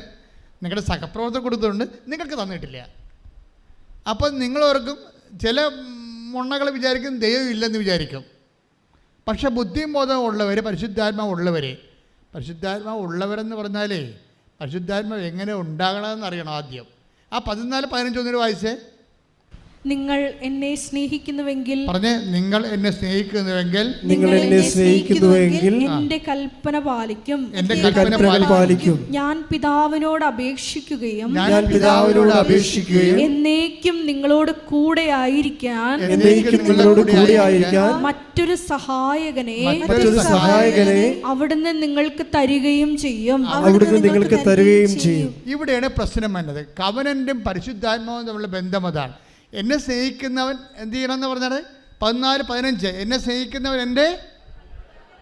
A: നിങ്ങളുടെ സഹപ്രവർത്തകർ കൊടുത്തിട്ടുണ്ട്, നിങ്ങൾക്ക് തന്നിട്ടില്ല. അപ്പം നിങ്ങളോർക്കും ചില മുണ്ണകൾ വിചാരിക്കും ദൈവം ഇല്ലെന്ന് വിചാരിക്കും. പക്ഷെ ബുദ്ധിയും ബോധവും ഉള്ളവർ, പരിശുദ്ധാത്മാവ് ഉള്ളവരെന്ന് പറഞ്ഞാലേ പരിശുദ്ധാത്മാവ് എങ്ങനെ ഉണ്ടാകണമെന്ന് അറിയണം ആദ്യം. ആ 14-15 വായിച്ചേ.
B: നിങ്ങൾ എന്നെ സ്നേഹിക്കുന്നുവെങ്കിൽ
A: പറഞ്ഞേ, നിങ്ങൾ എന്നെ സ്നേഹിക്കുന്നുവെങ്കിൽ
B: എന്റെ കൽപ്പന പാലിക്കും. ഞാൻ പിതാവിനോട് അപേക്ഷിക്കുകയും എന്നേക്കും നിങ്ങളോട് കൂടെ ആയിരിക്കാൻ മറ്റൊരു സഹായകനെ അവിടുന്ന് നിങ്ങൾക്ക് തരികയും ചെയ്യും.
A: ഇവിടെയാണ് പ്രശ്നം വന്നത്. കവനന്റും പരിശുദ്ധാത്മാവും തമ്മിലുള്ള ബന്ധം അതാണ്. എന്നെ സ്നേഹിക്കുന്നവൻ എന്ത് ചെയ്യണമെന്ന് പറഞ്ഞാൽ 14-15 എന്നെ സ്നേഹിക്കുന്നവൻ എൻ്റെ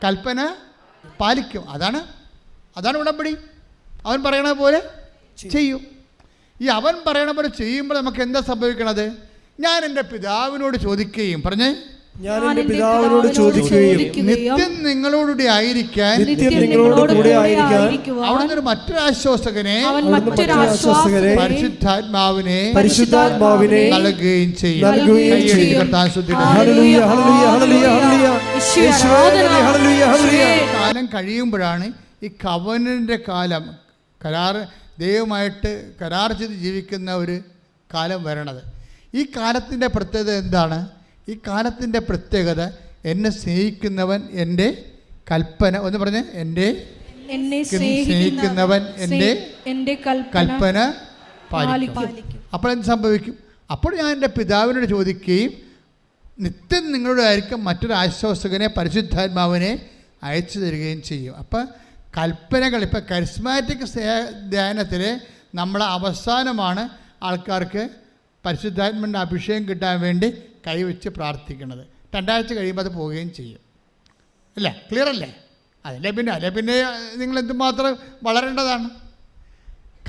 A: കൽപ്പന പാലിക്കും. അതാണ് ഉടമ്പടി. അവൻ പറയണ പോലെ ചെയ്യും. ഈ അവൻ പറയണ പോലെ ചെയ്യുമ്പോൾ നമുക്ക് എന്താ സംഭവിക്കണത്? ഞാൻ എൻ്റെ പിതാവിനോട് ചോദിക്കുകയും പറഞ്ഞേ,
C: ഞാൻ എൻ്റെ പിതാവിനോട് ചോദിക്കുകയും
A: നിത്യം നിങ്ങളോടുകൂടി ആയിരിക്കാൻ അവിടുന്ന് ഒരു മറ്റൊരു ആശ്വാസകനെ പരിശുദ്ധാത്മാവിനെ നൽകുകയും ചെയ്യും. കാലം കഴിയുമ്പോഴാണ് ഈ കവനന്റെ കാലം, ദൈവമായിട്ട് കരാർ ചെയ്ത് ജീവിക്കുന്ന ഒരു കാലം വരണത്. ഈ കാലത്തിൻ്റെ പ്രത്യേകത എന്താണ്? ഈ കാലത്തിൻ്റെ പ്രത്യേകത എന്നെ സ്നേഹിക്കുന്നവൻ എൻ്റെ കൽപ്പന, ഒന്ന് പറഞ്ഞേ, എന്നെ സ്നേഹിക്കുന്നവൻ എൻ്റെ കൽപ്പന പാലിക്കും. അപ്പോൾ എന്ത് സംഭവിക്കും? അപ്പോൾ ഞാൻ എൻ്റെ പിതാവിനോട് ചോദിക്കുകയും നിത്യം നിങ്ങളുടെ ആയിരിക്കും മറ്റൊരു ആശ്വാസകനെ പരിശുദ്ധാത്മാവിനെ അയച്ചു തരികയും ചെയ്യും. അപ്പം കൽപ്പനകൾ, ഇപ്പം കരിസ്മാറ്റിക് ധ്യാനത്തിൽ നമ്മളെ അവസാനമാണ് ആൾക്കാർക്ക് പരിശുദ്ധാത്മാവിൻ്റെ അഭിഷേകം കിട്ടാൻ വേണ്ടി കൈവച്ച് പ്രാർത്ഥിക്കുന്നത്. 2 ആഴ്ച കഴിയുമ്പോൾ അത് പോവുകയും ചെയ്യും. അല്ലേ? ക്ലിയർ അല്ലേ? അല്ലേ പിന്നെ നിങ്ങൾ എന്തുമാത്രം വളരേണ്ടതാണ്.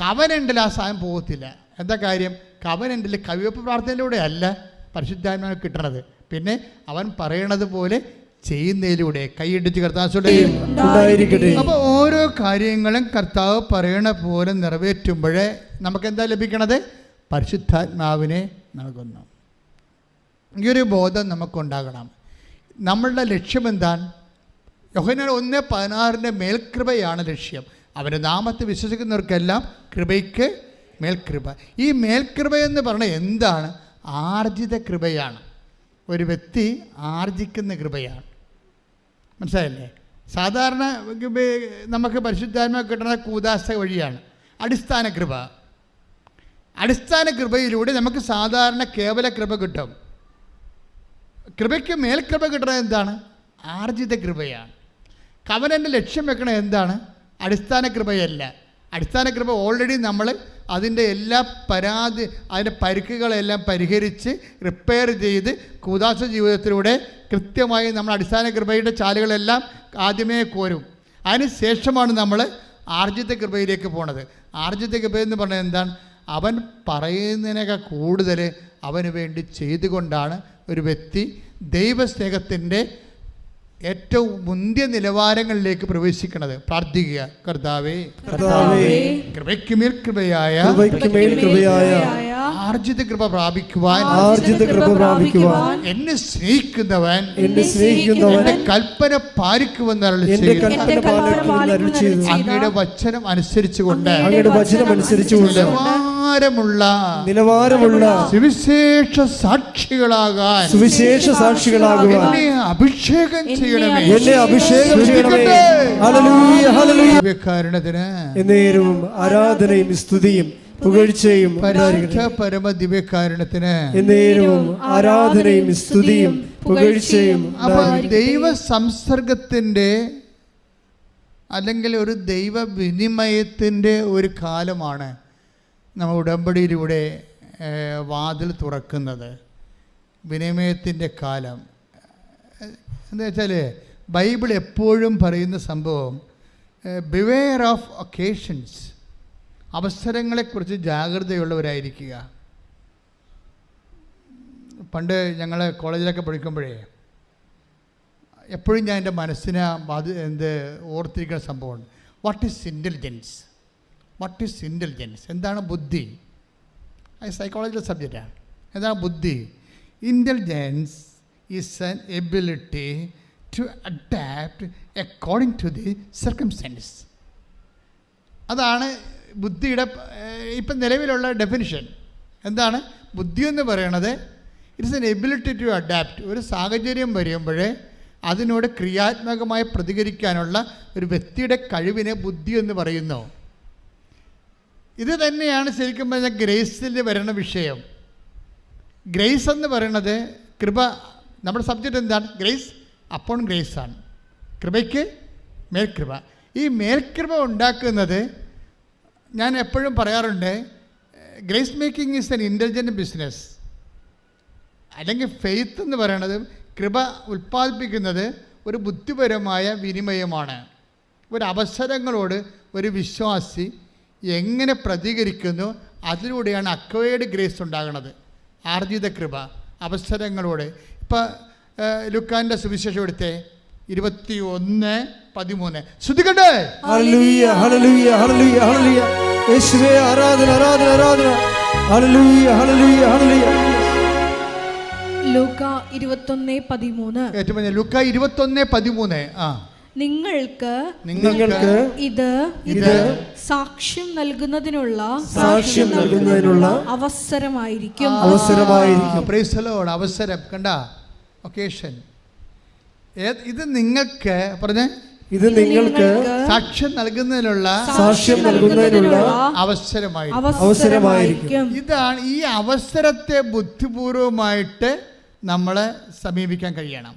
A: കവനണ്ടിൽ ആ സാധനം പോകത്തില്ല. എന്താ കാര്യം? കവനണ്ടിൽ കവിവെപ്പ് പ്രാർത്ഥനയിലൂടെ അല്ല പരിശുദ്ധാത്മാവ് കിട്ടണത്. പിന്നെ അവൻ പറയണത് പോലെ ചെയ്യുന്നതിലൂടെ കൈയിടിച്ച് കർത്താവ്. അപ്പോൾ ഓരോ കാര്യങ്ങളും കർത്താവ് പറയണ പോലെ നിറവേറ്റുമ്പോഴേ നമുക്കെന്താ ലഭിക്കണത്? പരിശുദ്ധാത്മാവിനെ നൽകുന്നു. ഈ ഒരു ബോധം നമുക്കുണ്ടാകണം. നമ്മളുടെ ലക്ഷ്യം എന്താണ്? യോഹന്നാൻ 1:16 മേൽകൃപയാണ് ലക്ഷ്യം. അവൻ്റെ നാമത്തെ വിശ്വസിക്കുന്നവർക്കെല്ലാം കൃപയ്ക്ക് മേൽകൃപ. ഈ മേൽകൃപ എന്ന് പറഞ്ഞാൽ എന്താണ്? ആർജിത കൃപയാണ്. ഒരു വ്യക്തി ആർജിക്കുന്ന കൃപയാണ്. മനസ്സിലായില്ലേ? സാധാരണ നമുക്ക് പരിശുദ്ധാത്മാവ് കിട്ടുന്ന കൂദാശ വഴിയാണ് അടിസ്ഥാന കൃപ. അടിസ്ഥാന കൃപയിലൂടെ നമുക്ക് സാധാരണ കേവല കൃപ കിട്ടും. കൃപയ്ക്ക് മേൽകൃപ കിട്ടുന്നത് എന്താണ്? ആർജിത കൃപയാണ്. കവനൻ്റെ ലക്ഷ്യം വെക്കണത് എന്താണ്? അടിസ്ഥാന കൃപയല്ല. അടിസ്ഥാന കൃപ ഓൾറെഡി നമ്മൾ അതിൻ്റെ എല്ലാ അതിൻ്റെ പരിക്കുകളെല്ലാം പരിഹരിച്ച് റിപ്പയർ ചെയ്ത് കൂദാശ ജീവിതത്തിലൂടെ കൃത്യമായി നമ്മൾ അടിസ്ഥാന കൃപയുടെ ചാലുകളെല്ലാം ആദ്യമേ കോരും. അതിന് ശേഷമാണ് നമ്മൾ ആർജിത കൃപയിലേക്ക് പോണത്. ആർജിത കൃപ എന്ന് പറഞ്ഞാൽ എന്താണ്? അവൻ പറയുന്നതിനേക്കാൾ കൂടുതൽ അവന് വേണ്ടി ചെയ്തുകൊണ്ടാണ് ഒരു വ്യക്തി ദൈവസ്നേഹത്തിൻ്റെ ഏറ്റവും മുന്തിയ നിലവാരങ്ങളിലേക്ക് പ്രവേശിക്കുന്നത്. പ്രാർത്ഥിക്കുക, കർത്താവേ, കൃപയ്ക്ക് മേൽ കൃപയായ ആർജിത കൃപ പ്രാപിക്കുവാൻ എന്നെ സ്നേഹിക്കുന്നവൻ എന്റെ കൽപ്പന പാലിക്കുമെന്ന് അങ്ങയുടെ വചനം അനുസരിച്ചുകൊണ്ട് നിലവാരമുള്ള സുവിശേഷ സാക്ഷികളാകാൻ എന്നെ അഭിഷേകം ചെയ്യണമേ. ദിവ്യകാരുണ്യത്തിന്
C: എന്നേരവും ആരാധനയും സ്തുതിയും പുകഴ്ചയും
A: പരമ ദിവ്യകാരുണ്യത്തിന്
C: എന്നേരവും ആരാധനയും സ്തുതിയും പുകഴ്ചയും.
A: അപ്പൊ ദൈവ സംസർഗത്തിൻ്റെ അല്ലെങ്കിൽ ഒരു ദൈവ വിനിമയത്തിൻ്റെ ഒരു കാലമാണ് നമ്മൾ ഉടമ്പടിയിലൂടെ വാതിൽ തുറക്കുന്നത്. വിനിമയത്തിൻ്റെ കാലം എന്താ വെച്ചാൽ ബൈബിൾ എപ്പോഴും പറയുന്ന സംഭവം ബിവെയർ ഓഫ് ഒക്കേഷൻസ്, അവസരങ്ങളെക്കുറിച്ച് ജാഗ്രതയുള്ളവരായിരിക്കുക. പണ്ട് ഞങ്ങൾ കോളേജിലൊക്കെ പഠിക്കുമ്പോഴേ എപ്പോഴും ഞാൻ എൻ്റെ മനസ്സിനെ ഓർത്തിരിക്കുന്ന സംഭവമാണ്, what is intelligence? What is intelligence? എന്താണ് ബുദ്ധി? അത് സൈക്കോളജിക്കൽ സബ്ജക്റ്റാണ്. എന്താണ് ബുദ്ധി? Intelligence is an ability to adapt according to the circumstance. അതാണ് ബുദ്ധിയുടെ ഇപ്പം നിലവിലുള്ള ഡെഫിനിഷൻ. എന്താണ് ബുദ്ധി എന്ന് പറയണത്? It's an ability to adapt. ഒരു സാഹചര്യം വരുമ്പോൾ അതിനോട് ക്രിയാത്മകമായി പ്രതികരിക്കാനുള്ള ഒരു വ്യക്തിയുടെ കഴിവിനെ ബുദ്ധി എന്ന് പറയുന്നു. ഇത് തന്നെയാണ് ശരിക്കും പറഞ്ഞാൽ ഗ്രേസിൽ വരുന്ന വിഷയം. ഗ്രേസ് എന്ന് പറയുന്നത് കൃപ. നമ്മുടെ സബ്ജക്റ്റ് എന്താണ്? ഗ്രേസ് അപ്പോൺ ഗ്രേസ് ആണ്. കൃപയ്ക്ക് മേൽകൃപ. ഈ മേൽകൃപ ഉണ്ടാക്കുന്നത് ഞാൻ എപ്പോഴും പറയാറുണ്ട്, grace making is N intelligent business. അല്ലെങ്കിൽ ഫെയ്ത്ത് എന്ന് പറയുന്നത്, കൃപ ഉൽപ്പാദിപ്പിക്കുന്നത് ഒരു ബുദ്ധിപരമായ വിനിമയമാണ്. ഒരു അവസരങ്ങളോട് ഒരു വിശ്വാസി എങ്ങനെ പ്രതികരിക്കുന്നു, അതിലൂടെയാണ് അക്വയർഡ് ഗ്രേസ് ഉണ്ടാകുന്നത്. ആർജിത കൃപ അവസരങ്ങളോട്. ഇപ്പം ലുക്കാൻ്റെ സുവിശേഷം എടുത്തേ 21:13 ശ്രുതികണ്ടേ.
C: ഹല്ലേലൂയ ഹല്ലേലൂയ ഹല്ലേലൂയ ഹല്ലേലൂയ. യേശുവേ ആരാധന ആരാധന ആരാധന. ഹല്ലേലൂയ ഹല്ലേലൂയ ഹല്ലേലൂയ.
B: ലൂക്ക 21:13.
A: ഏറ്റവും ലൂക്ക 21:13.
B: നിങ്ങൾക്ക് ഇത് സാക്ഷ്യം നൽകുന്നതിനുള്ള അവസരമായിരിക്കും.
A: Praise the Lord. അവസരം കണ്ട, ഒക്കേഷൻ. ഇത് നിങ്ങൾക്ക് പറഞ്ഞേ,
C: ഇത് നിങ്ങൾക്ക്
A: സാക്ഷ്യം നൽകുന്നതിനുള്ള അവസരമായിരിക്കും. ഇതാണ് ഈ അവസരത്തെ ബുദ്ധിപൂർവമായിട്ട് നമ്മളെ സമീപിക്കാൻ കഴിയണം.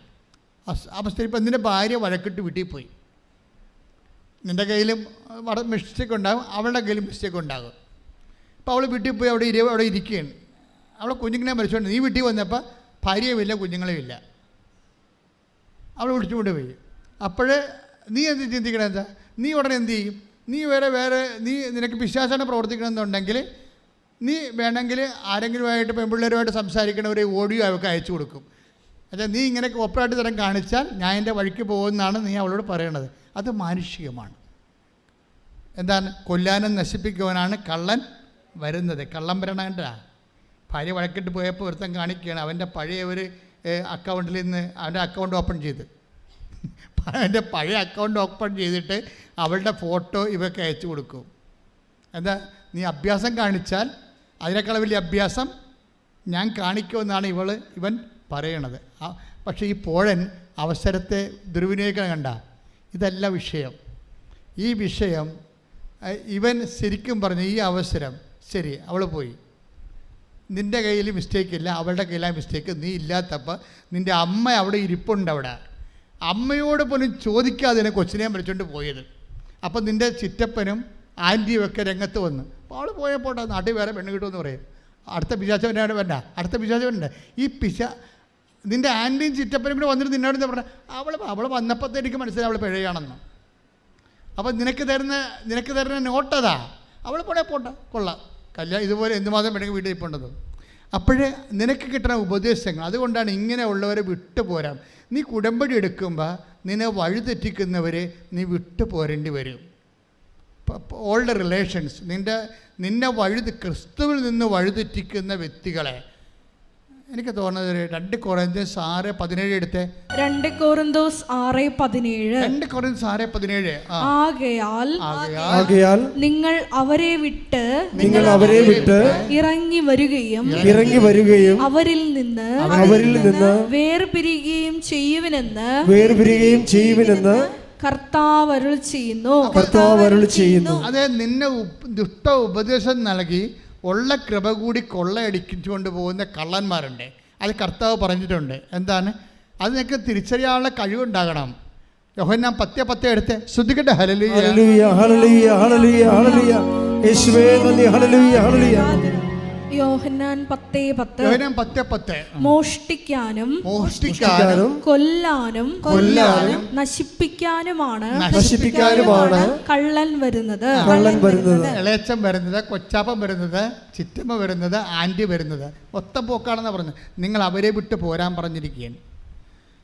A: അവസ്ഥ ഇപ്പം നിൻ്റെ ഭാര്യ വഴക്കിട്ട് വീട്ടിൽ പോയി, നിൻ്റെ കയ്യിലും മിസ്റ്റേക്ക് ഉണ്ടാകും, അവളുടെ കയ്യിലും മിസ്റ്റേക്ക് ഉണ്ടാകും. ഇപ്പോൾ അവൾ വീട്ടിൽ പോയി അവിടെ ഇരിക്കുകയാണ്. അവളെ കുഞ്ഞുങ്ങളെ മരിച്ചുകൊണ്ട് നീ വീട്ടിൽ വന്നപ്പോൾ ഭാര്യയുമില്ല കുഞ്ഞുങ്ങളുമില്ല, അവൾ വിളിച്ചുകൊണ്ട് പോയി. അപ്പോൾ നീ എന്ത് ചിന്തിക്കണം? എന്താ നീ ഉടനെ എന്ത് ചെയ്യും? നീ നിനക്ക് പിശാചാണ് പ്രവർത്തിക്കണമെന്നുണ്ടെങ്കിൽ നീ വേണമെങ്കിൽ ആരെങ്കിലുമായിട്ട് പെൺപിള്ളേരുമായിട്ട് സംസാരിക്കണവരെ ഓഡിയോ അവൾക്ക് അയച്ചു കൊടുക്കും. അച്ഛാ നീ ഇങ്ങനെ കോപ്പറേറ്റ് തരം കാണിച്ചാൽ ഞാൻ എൻ്റെ വഴിക്ക് പോകുമെന്നാണ് നീ അവളോട് പറയണത്. അത് മാനുഷികമാണ്. എന്താണ്? കൊല്ലാനും നശിപ്പിക്കുവാനാണ് കള്ളൻ വരുന്നത്. കള്ളം വരണേണ്ട. ഭാര്യ വഴക്കിട്ട് പോയപ്പോൾ ഒരുത്തൻ കാണിക്കുകയാണ്, അവൻ്റെ പഴയ ഒരു അക്കൗണ്ടിൽ നിന്ന് അവൻ്റെ അക്കൗണ്ട് ഓപ്പൺ ചെയ്ത്, അവൻ്റെ പഴയ അക്കൗണ്ട് ഓപ്പൺ ചെയ്തിട്ട് അവളുടെ ഫോട്ടോ ഇവർക്ക് അയച്ചു കൊടുക്കും. എന്താ? നീ അഭ്യാസം കാണിച്ചാൽ അതിനേക്കാൾ വലിയ അഭ്യാസം ഞാൻ കാണിക്കുമെന്നാണ് ഇവൻ പറയണത്. പക്ഷേ ഈ പോഴൻ അവസരത്തെ ദുർവിനിയോഗം കണ്ട. ഇതല്ല വിഷയം. ഈ വിഷയം ഇവൻ ശരിക്കും പറഞ്ഞു, ഈ അവസരം ശരി, അവൾ പോയി, നിൻ്റെ കയ്യിൽ മിസ്റ്റേക്ക് ഇല്ല, അവളുടെ കയ്യിലാണ് മിസ്റ്റേക്ക്. നീ ഇല്ലാത്തപ്പോൾ നിൻ്റെ അമ്മ അവിടെ ഇരിപ്പുണ്ട്. അവിടെ അമ്മയോട് പോലും ചോദിക്കാതെ കൊച്ചിനെ വിളിച്ചുകൊണ്ട് പോയത്. അപ്പം നിൻ്റെ ചിറ്റപ്പനും ആൻറ്റിയും ഒക്കെ രംഗത്ത് വന്നു. അപ്പോൾ അവൾ പോയപ്പോൾ നാട്ടിൽ വേറെ പെണ്ണ് കിട്ടുമെന്ന് പറയും. അടുത്ത പിശാചവനാണ് വേണ്ട, അടുത്ത പിശാചവനുണ്ട്. ഈ നിൻ്റെ ആൻറ്റിയും ചിറ്റപ്പനും കൂടെ വന്നിട്ട് നിന്നോട് എന്താ പറഞ്ഞാൽ, അവൾ വന്നപ്പോഴത്തേക്ക് മനസ്സിലായി അവൾ പിഴയാണെന്ന്. അപ്പം നിനക്ക് തരുന്ന നോട്ടതാ. അവൾ പോട്ടെ കൊള്ളാം, കല്യാണം ഇതുപോലെ എന്തുമാത്രം വേണമെങ്കിൽ വീട്ടിൽ ഇപ്പോണ്ടത്. അപ്പോഴേ നിനക്ക് കിട്ടുന്ന ഉപദേശങ്ങൾ, അതുകൊണ്ടാണ് ഇങ്ങനെ ഉള്ളവരെ വിട്ടുപോരാം. നീ ഉടമ്പടി എടുക്കുമ്പോൾ നിന്നെ വഴിതെറ്റിക്കുന്നവരെ നീ വിട്ടുപോരേണ്ടി വരും. ഓൾഡ് റിലേഷൻസ്, നിന്നെ ക്രിസ്തുവിൽ നിന്ന് വഴിതെറ്റിക്കുന്ന വ്യക്തികളെ. എനിക്ക് തോന്നുന്നത് 2 കൊറിന്തോസ് 6:17 എടുത്തേ.
B: 2 കൊറിന്തോസ് 6:17.
C: ആകയാൽ
B: നിങ്ങൾ അവരെ വിട്ട് ഇറങ്ങി വരികയും അവരിൽ നിന്ന് വേർപിരിയുകയും ചെയ്യുവിനെന്ന് കർത്താവ് അരുളി ചെയ്യുന്നു.
A: അതെ, നിന്നെ ദുഷ്ട ഉപദേശം നൽകി ഉള്ള കൃപ കൂടി കൊള്ളയടിച്ചുകൊണ്ട് പോകുന്ന കള്ളന്മാരുണ്ട്. അത് കർത്താവ് പറഞ്ഞിട്ടുണ്ട്. എന്താണ് അത്? നിനക്ക് തിരിച്ചറിയാനുള്ള കഴിവുണ്ടാകണം. യോഹന്നാൻ 10:10 എടുത്ത് ശ്രദ്ധിക്കട്ടെ. ഹല്ലേലൂയ ഹല്ലേലൂയ ഹല്ലേലൂയ ഹല്ലേലൂയ യേശുവേ നന്ദി. ഹല്ലേലൂയ ഹല്ലേലൂയ.
B: യോഹന്നാൻ 10:10 മോഷ്ടിക്കാനും കൊല്ലാനും നശിപ്പിക്കാനുമാണ് കള്ളൻ വരുന്നത്.
A: ഇളയച്ചൻ വരുന്നത്, കൊച്ചാപ്പൻ വരുന്നത്, ചിറ്റമ്മ വരുന്നത്, ആൻറ്റി വരുന്നത്, മൊത്തം പോക്കാണെന്ന് പറഞ്ഞത്. നിങ്ങൾ അവരെ വിട്ട് പോരാൻ പറഞ്ഞിരിക്കുകയാണ്.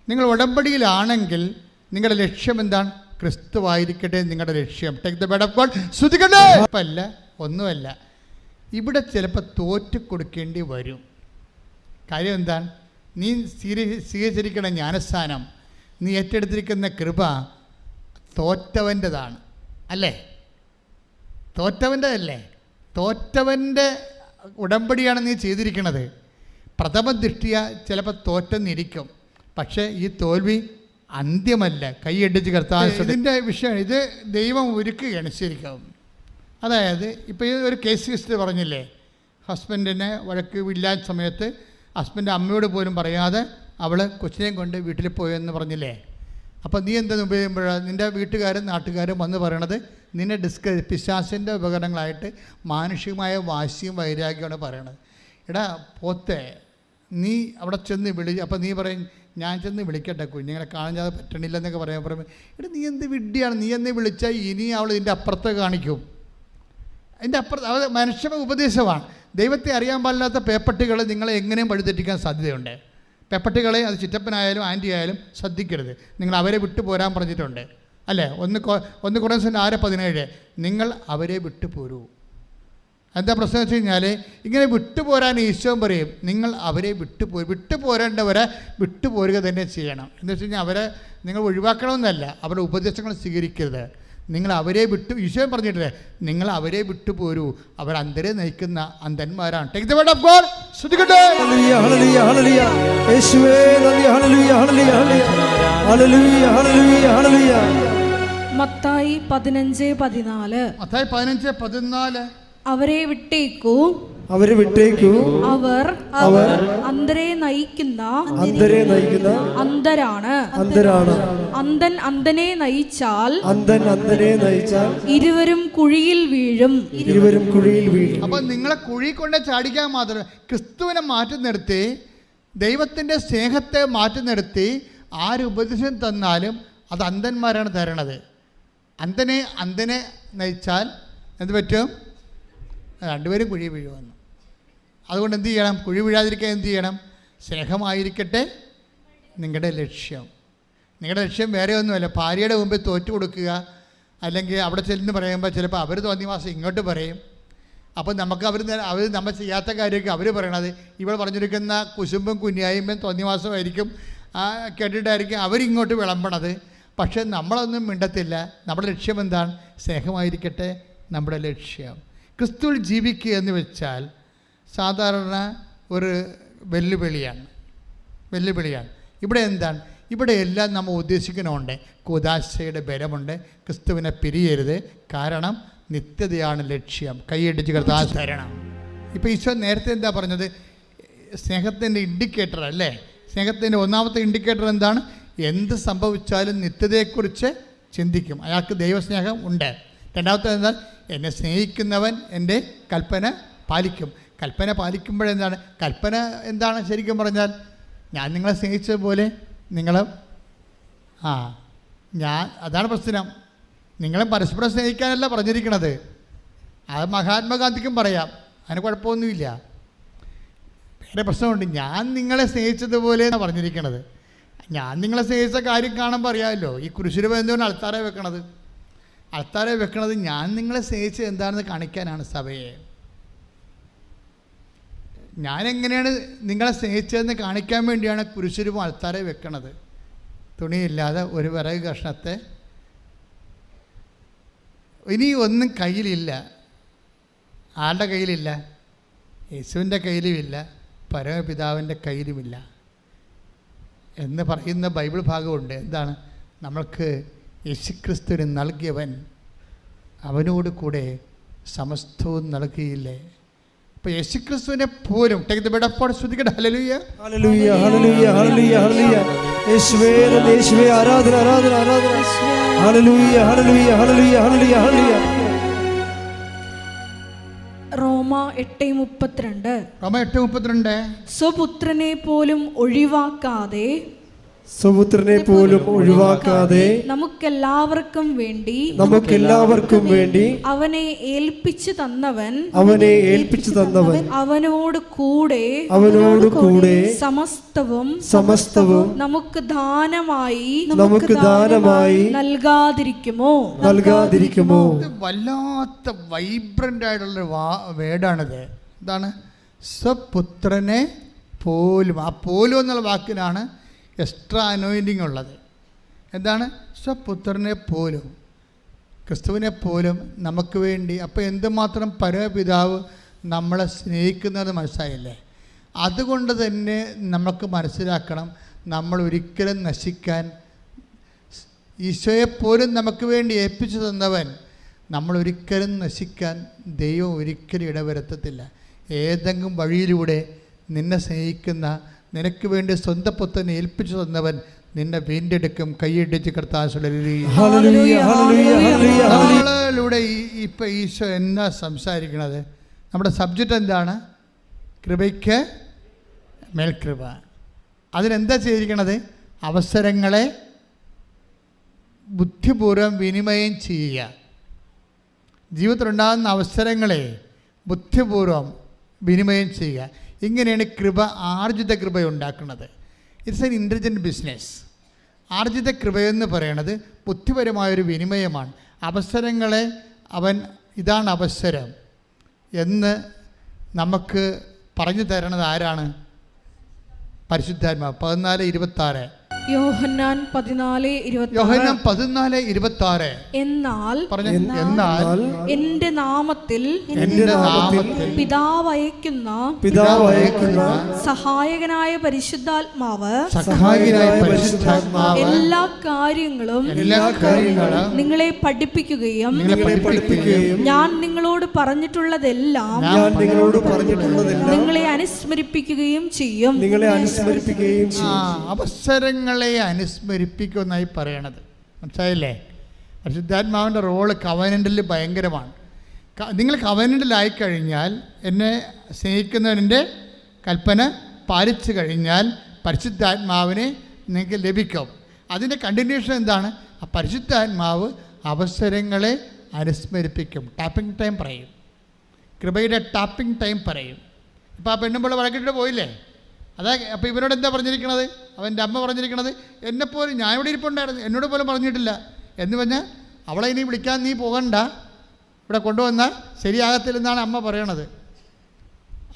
A: നിങ്ങൾ ഉടമ്പടിയിലാണെങ്കിൽ നിങ്ങളുടെ ലക്ഷ്യം എന്താണ്? ക്രിസ്തുവായിരിക്കട്ടെ നിങ്ങളുടെ ലക്ഷ്യം. Take the bed of God. ശ്രദ്ധിക്കട്ടെ. അല്ല, ഒന്നുമല്ല. ഇവിടെ ചിലപ്പോൾ തോറ്റ് കൊടുക്കേണ്ടി വരും. കാര്യം എന്താണ്? നീ സ്വീകരിച്ചിരിക്കുന്ന ജ്ഞാനസ്ഥാനം, നീ ഏറ്റെടുത്തിരിക്കുന്ന കൃപ തോറ്റവൻ്റെതാണ് അല്ലേ? തോറ്റവൻ്റെ ഉടമ്പടിയാണ് നീ ചെയ്തിരിക്കുന്നത്. പ്രഥമ ദൃഷ്ടിയ ചിലപ്പോൾ തോറ്റെന്നിരിക്കും, പക്ഷേ ഈ തോൽവി അന്ത്യമല്ല. കൈയടിച്ച് കർത്താവ്. ഇതിൻ്റെ വിഷയം ഇത് ദൈവം ഒരുക്കുകയാണ് ശരിക്കും. അതായത് ഇപ്പോൾ ഈ ഒരു കേസ് ഹിസ്റ്ററി പറഞ്ഞില്ലേ, ഹസ്ബൻഡിനെ വഴക്ക് ഇല്ലാത്ത സമയത്ത് ഹസ്ബൻഡ് അമ്മയോട് പോലും പറയാതെ അവൾ കൊച്ചിനെയും കൊണ്ട് വീട്ടിൽ പോയെന്ന് പറഞ്ഞില്ലേ. അപ്പോൾ നീ എന്തെന്ന് ഉപയോഗിക്കുമ്പോഴാണ് നിൻ്റെ വീട്ടുകാരും നാട്ടുകാരും വന്ന് പറയണത് നിന്നെ പിശാചിൻ്റെ ഉപകരണങ്ങളായിട്ട് മാനുഷികമായ വാശിയും വൈരാഗ്യമാണ് പറയണത്. എടാ പോത്തെ, നീ അവിടെ ചെന്ന് അപ്പോൾ നീ പറയും ഞാൻ ചെന്ന് വിളിക്കട്ടെ, കുഞ്ഞുങ്ങളെ കാണാതെ പറ്റണില്ലെന്നൊക്കെ പറയുമ്പോൾ എടാ നീ എന്ത് വിഡ്ഢിയാണ്, നീ എന്നെ വിളിച്ചാൽ ഇനി അവൾ ഇതിൻ്റെ അപ്പുറത്ത് കാണിക്കും. അതിൻ്റെ അപ്പുറത്ത് അത് മനുഷ്യ ഉപദേശമാണ്. ദൈവത്തെ അറിയാൻ പാടില്ലാത്ത പേപ്പട്ടികൾ നിങ്ങളെ എങ്ങനെയും വഴിതെറ്റിക്കാൻ സാധ്യതയുണ്ട്. പേപ്പട്ടികളെ, അത് ചിറ്റപ്പനായാലും ആൻറ്റി ആയാലും ശ്രദ്ധിക്കരുത്. നിങ്ങൾ അവരെ വിട്ടു പോരാൻ പറഞ്ഞിട്ടുണ്ട് അല്ലേ? 1 കൊറിന്തോസ് 6:17 നിങ്ങൾ അവരെ വിട്ടു പോരൂ. എന്താ പ്രശ്നം വെച്ച് കഴിഞ്ഞാൽ ഇങ്ങനെ വിട്ടുപോരാൻ ഈശോ പറയും നിങ്ങൾ അവരെ വിട്ടുപോരേണ്ടവരെ വിട്ടുപോരുക തന്നെ ചെയ്യണം. എന്ന് വെച്ച് കഴിഞ്ഞാൽ അവരെ നിങ്ങൾ ഒഴിവാക്കണമെന്നല്ല, അവരുടെ ഉപദേശങ്ങൾ സ്വീകരിക്കരുത്. നിങ്ങൾ അവരെ ഈശോ പറഞ്ഞിട്ടില്ലേ, നിങ്ങൾ അവരെ വിട്ടുപോരൂ, അവർ അന്ധരെ നയിക്കുന്ന അന്ധന്മാരാണ്. Take the word of God. ശ്രദ്ധിക്കട്ടെ.
C: ഹല്ലേലൂയ ഹല്ലേലൂയ ഹല്ലേലൂയ യേശുവേ നന്ദി. ഹല്ലേലൂയ ഹല്ലേലൂയ ഹല്ലേലൂയ ഹല്ലേലൂയ ഹല്ലേലൂയ.
B: മത്തായി 15:14 അവരെ വിട്ടേക്കൂ, അവർ അന്ധരെ നയിക്കുന്ന അന്ധരാണ്. അന്ധൻ അന്ധനെ നയിച്ചാൽ ഇരുവരും കുഴിയിൽ വീഴും.
A: അപ്പൊ നിങ്ങളെ കുഴി കൊണ്ട് ചാടിക്കാൻ മാത്രം ക്രിസ്തുവിനെ മാറ്റി നിർത്തി, ദൈവത്തിൻ്റെ സ്നേഹത്തെ മാറ്റി നിർത്തി ആര് ഉപദേശം തന്നാലും അത് അന്ധന്മാരാണ് തരണത്. അന്ധനെ നയിച്ചാൽ എന്ത് പറ്റും? രണ്ടുപേരും കുഴി വീഴുമെന്ന്. അതുകൊണ്ട് എന്ത് ചെയ്യണം? കുഴി വീഴാതിരിക്കാൻ എന്ത് ചെയ്യണം? സ്നേഹമായിരിക്കട്ടെ നിങ്ങളുടെ ലക്ഷ്യം. നിങ്ങളുടെ ലക്ഷ്യം വേറെ ഒന്നുമല്ല. ഭാര്യയുടെ മുമ്പിൽ തോറ്റു കൊടുക്കുക, അല്ലെങ്കിൽ അവിടെ ചെല്ലുന്ന പറയുമ്പോൾ ചിലപ്പോൾ അവർ തോന്നിവാസം ഇങ്ങോട്ട് പറയും. അപ്പോൾ നമുക്ക് അവർ നമ്മൾ ചെയ്യാത്ത കാര്യമൊക്കെ അവർ പറയണത്, ഇവൾ പറഞ്ഞിരിക്കുന്ന കുശുമ്പും കുഞ്ഞായ്മയും തോന്നിവാസമായിരിക്കും കേട്ടിട്ടായിരിക്കും അവരിങ്ങോട്ട് വിളമ്പണത്. പക്ഷേ നമ്മളൊന്നും മിണ്ടത്തില്ല. നമ്മുടെ ലക്ഷ്യം എന്താണ്? സ്നേഹമായിരിക്കട്ടെ നമ്മുടെ ലക്ഷ്യം. ക്രിസ്തുവിൽ ജീവിക്കുക എന്ന് വെച്ചാൽ സാധാരണ ഒരു വെല്ലുവിളിയാണ്. ഇവിടെ എന്താണ്? ഇവിടെ എല്ലാം നമ്മൾ ഉദ്ദേശിക്കണമുണ്ട്. കൂദാശയുടെ ബലമുണ്ട്. ക്രിസ്തുവിനെ പിരിയരുത്, കാരണം നിത്യതയാണ് ലക്ഷ്യം. കൈയടിച്ച് കർത്താവ് തരണം. ഇപ്പോൾ ഈശോ നേരത്തെ എന്താ പറഞ്ഞത്? സ്നേഹത്തിൻ്റെ ഇൻഡിക്കേറ്റർ അല്ലേ? സ്നേഹത്തിൻ്റെ ഒന്നാമത്തെ ഇൻഡിക്കേറ്റർ എന്താണ്? എന്ത് സംഭവിച്ചാലും നിത്യതയെക്കുറിച്ച് ചിന്തിക്കും. അയാൾക്ക് ദൈവസ്നേഹം ഉണ്ട്. രണ്ടാമത്തെ എന്നാൽ എന്നെ സ്നേഹിക്കുന്നവൻ എൻ്റെ കൽപ്പന പാലിക്കും. കൽപ്പന പാലിക്കുമ്പോഴെന്താണ്? കൽപ്പന എന്താണ് ശരിക്കും പറഞ്ഞാൽ? ഞാൻ നിങ്ങളെ സ്നേഹിച്ചതുപോലെ നിങ്ങൾ അതാണ് പ്രശ്നം. നിങ്ങളെ പരസ്പരം സ്നേഹിക്കാനല്ല പറഞ്ഞിരിക്കണത്. അത് മഹാത്മാഗാന്ധിക്കും പറയാം, അതിന് കുഴപ്പമൊന്നുമില്ല. വേറെ പ്രശ്നമുണ്ട്. ഞാൻ നിങ്ങളെ സ്നേഹിച്ചതുപോലെ എന്നാണ് പറഞ്ഞിരിക്കണത്. ഞാൻ നിങ്ങളെ സ്നേഹിച്ച കാര്യം കാണുമ്പോൾ അറിയാമല്ലോ. ഈ കുരിശുരൂപം എന്തുകൊണ്ട് അൾത്താരെ വെക്കണത്? അൾത്താരെ വെക്കണത് ഞാൻ നിങ്ങളെ സ്നേഹിച്ചത് എന്താണെന്ന് കാണിക്കാനാണ് സഭയെ. ഞാനെങ്ങനെയാണ് നിങ്ങളെ സ്നേഹിച്ചതെന്ന് കാണിക്കാൻ വേണ്ടിയാണ് കുരിശുരൂപം അൾത്താരെ വെക്കണത്. തുണിയില്ലാതെ ഒരു വിറക് കഷ്ണത്തെ, ഇനി ഒന്നും കയ്യിലില്ല. ആരുടെ കയ്യിലില്ല? യേശുവിൻ്റെ കയ്യിലുമില്ല, പരമപിതാവിൻ്റെ കയ്യിലുമില്ല എന്ന് പറയുന്ന ബൈബിൾ ഭാഗമുണ്ട്. എന്താണ്? നമ്മൾക്ക് യേശുക്രിസ്തുവിന് നൽകിയവൻ അവനോട് കൂടെ സമസ്തവും നൽകിയില്ലേ? അപ്പോൾ യേശുക്രിസ്തുവിനെ പോലും ശ്രദ്ധിക്കട്ടെ. ഹല്ലേലൂയ,
C: ഹല്ലേലൂയ, ഹല്ലേലൂയ, ഹല്ലേലൂയ, ഹല്ലേലൂയ. യേശുവേ നന്ദി, യേശുവേ ആരാധന, ആരാധന, ആരാധന. ഹല്ലേലൂയ, ഹല്ലേലൂയ, ഹല്ലേലൂയ, ഹല്ലേലൂയ, ഹല്ലേലൂയ.
B: റോമ 8:32.
A: റോമ 8:32.
B: സ്വപുത്രനെ പോലും ഒഴിവാക്കാതെ,
C: സ്വപുത്രനെ പോലും ഒഴിവാക്കാതെ
B: നമുക്കെല്ലാവർക്കും വേണ്ടി അവനെ ഏൽപ്പിച്ചു തന്നവൻ അവനോട് കൂടെ സമസ്തവും നമുക്ക് ദാനമായി നൽകാതിരിക്കുമോ?
A: വല്ലാത്ത വൈബ്രന്റ് ആയിട്ടുള്ളൊരു വേർഡാണിത്. എന്താണ്? സ്വപുത്രനെ പോലും. ആ പോലും എന്നുള്ള വാക്കിനാണ് എക്സ്ട്രാ അനോയിൻറ്റിങ് ഉള്ളത്. എന്താണ്? സ്വപുത്രനെ പോലും, ക്രിസ്തുവിനെ പോലും നമുക്ക് വേണ്ടി. അപ്പോൾ എന്തുമാത്രം പരമപിതാവ് നമ്മളെ സ്നേഹിക്കുന്നത് മനസ്സിലായില്ലേ? അതുകൊണ്ട് തന്നെ നമുക്ക് മനസ്സിലാക്കണം, നമ്മൾ ഒരിക്കലും നശിക്കാൻ, ഈശോയെപ്പോലും നമുക്ക് വേണ്ടി ഏൽപ്പിച്ചു തന്നവൻ, നമ്മളൊരിക്കലും നശിക്കാൻ ദൈവം ഒരിക്കലും ഇടവരുത്തത്തില്ല. ഏതെങ്കിലും വഴിയിലൂടെ നിന്നെ സ്നേഹിക്കുന്ന, നിനക്ക് വേണ്ടി സ്വന്തം പുത്രനെ ഏൽപ്പിച്ചു തന്നവൻ നിന്നെ വീണ്ടെടുക്കും. കൈയടിച്ച് കർത്താവിലൂടെ ഇപ്പം ഈശോ എന്നാ സംസാരിക്കണത്? നമ്മുടെ സബ്ജക്റ്റ് എന്താണ്? കൃപയ്ക്ക് മേൽകൃപ. അതിനെന്താ ചെയ്തിരിക്കണത്? അവസരങ്ങളെ ബുദ്ധിപൂർവ്വം വിനിമയം ചെയ്യുക. ജീവിതത്തിലുണ്ടാകുന്ന അവസരങ്ങളെ ബുദ്ധിപൂർവ്വം വിനിമയം ചെയ്യുക. ഇങ്ങനെയാണ് കൃപ, ആർജിത കൃപ ഉണ്ടാക്കുന്നത്. It's an intelligent business. ആർജിത കൃപയെന്ന് പറയണത് ബുദ്ധിപരമായൊരു വിനിമയമാണ്. അവസരങ്ങളെ ഇതാണ് അവസരം എന്ന് നമുക്ക് പറഞ്ഞു തരണത് ആരാണ്? പരിശുദ്ധാത്മാവ്. 14:26.
B: യോഹന്നാൻ
A: 14:26. എന്നാൽ
B: എന്റെ നാമത്തിൽ പിതാവ് അയക്കുന്ന സഹായകനായ പരിശുദ്ധാത്മാവ് എല്ലാ കാര്യങ്ങളും നിങ്ങളെ പഠിപ്പിക്കുകയും ഞാൻ നിങ്ങളോട് പറഞ്ഞിട്ടുള്ളതെല്ലാം നിങ്ങളെ അനുസ്മരിപ്പിക്കുകയും ചെയ്യും.
A: അവസരങ്ങളെ അനുസ്മരിപ്പിക്കുമെന്നായി പറയണത് മനസ്സിലായില്ലേ? പരിശുദ്ധാത്മാവിൻ്റെ റോള് കവനൻ്റിൽ ഭയങ്കരമാണ്. നിങ്ങൾ കവനൻ്റിലായിക്കഴിഞ്ഞാൽ, എന്നെ സ്നേഹിക്കുന്നവൻ്റെ കൽപ്പന പാലിച്ചു കഴിഞ്ഞാൽ പരിശുദ്ധാത്മാവിനെ നിങ്ങൾക്ക് ലഭിക്കും. അതിൻ്റെ കണ്ടിന്യൂഷൻ എന്താണ്? ആ പരിശുദ്ധാത്മാവ് അവസരങ്ങളെ അനുസ്മരിപ്പിക്കും. ടാപ്പിംഗ് ടൈം പറയും, കൃപയുടെ ടാപ്പിംഗ് ടൈം പറയും. ഇപ്പോൾ ആ പെണ്ണുമ്പോൾ വഴക്കിട്ട് പോയില്ലേ? അതാ. അപ്പോൾ ഇവരോട് എന്താ പറഞ്ഞിരിക്കണത്? അവൻ്റെ അമ്മ പറഞ്ഞിരിക്കണത്, എന്നെപ്പോലും, ഞാൻ ഇവിടെ ഇരിപ്പുണ്ടായിരുന്നു, എന്നോട് പോലും പറഞ്ഞിട്ടില്ല എന്ന് പറഞ്ഞാൽ അവളെ ഇനി വിളിക്കാൻ നീ പോകണ്ട, ഇവിടെ കൊണ്ടുവന്നാൽ ശരിയാകത്തില്ലെന്നാണ് അമ്മ പറയണത്.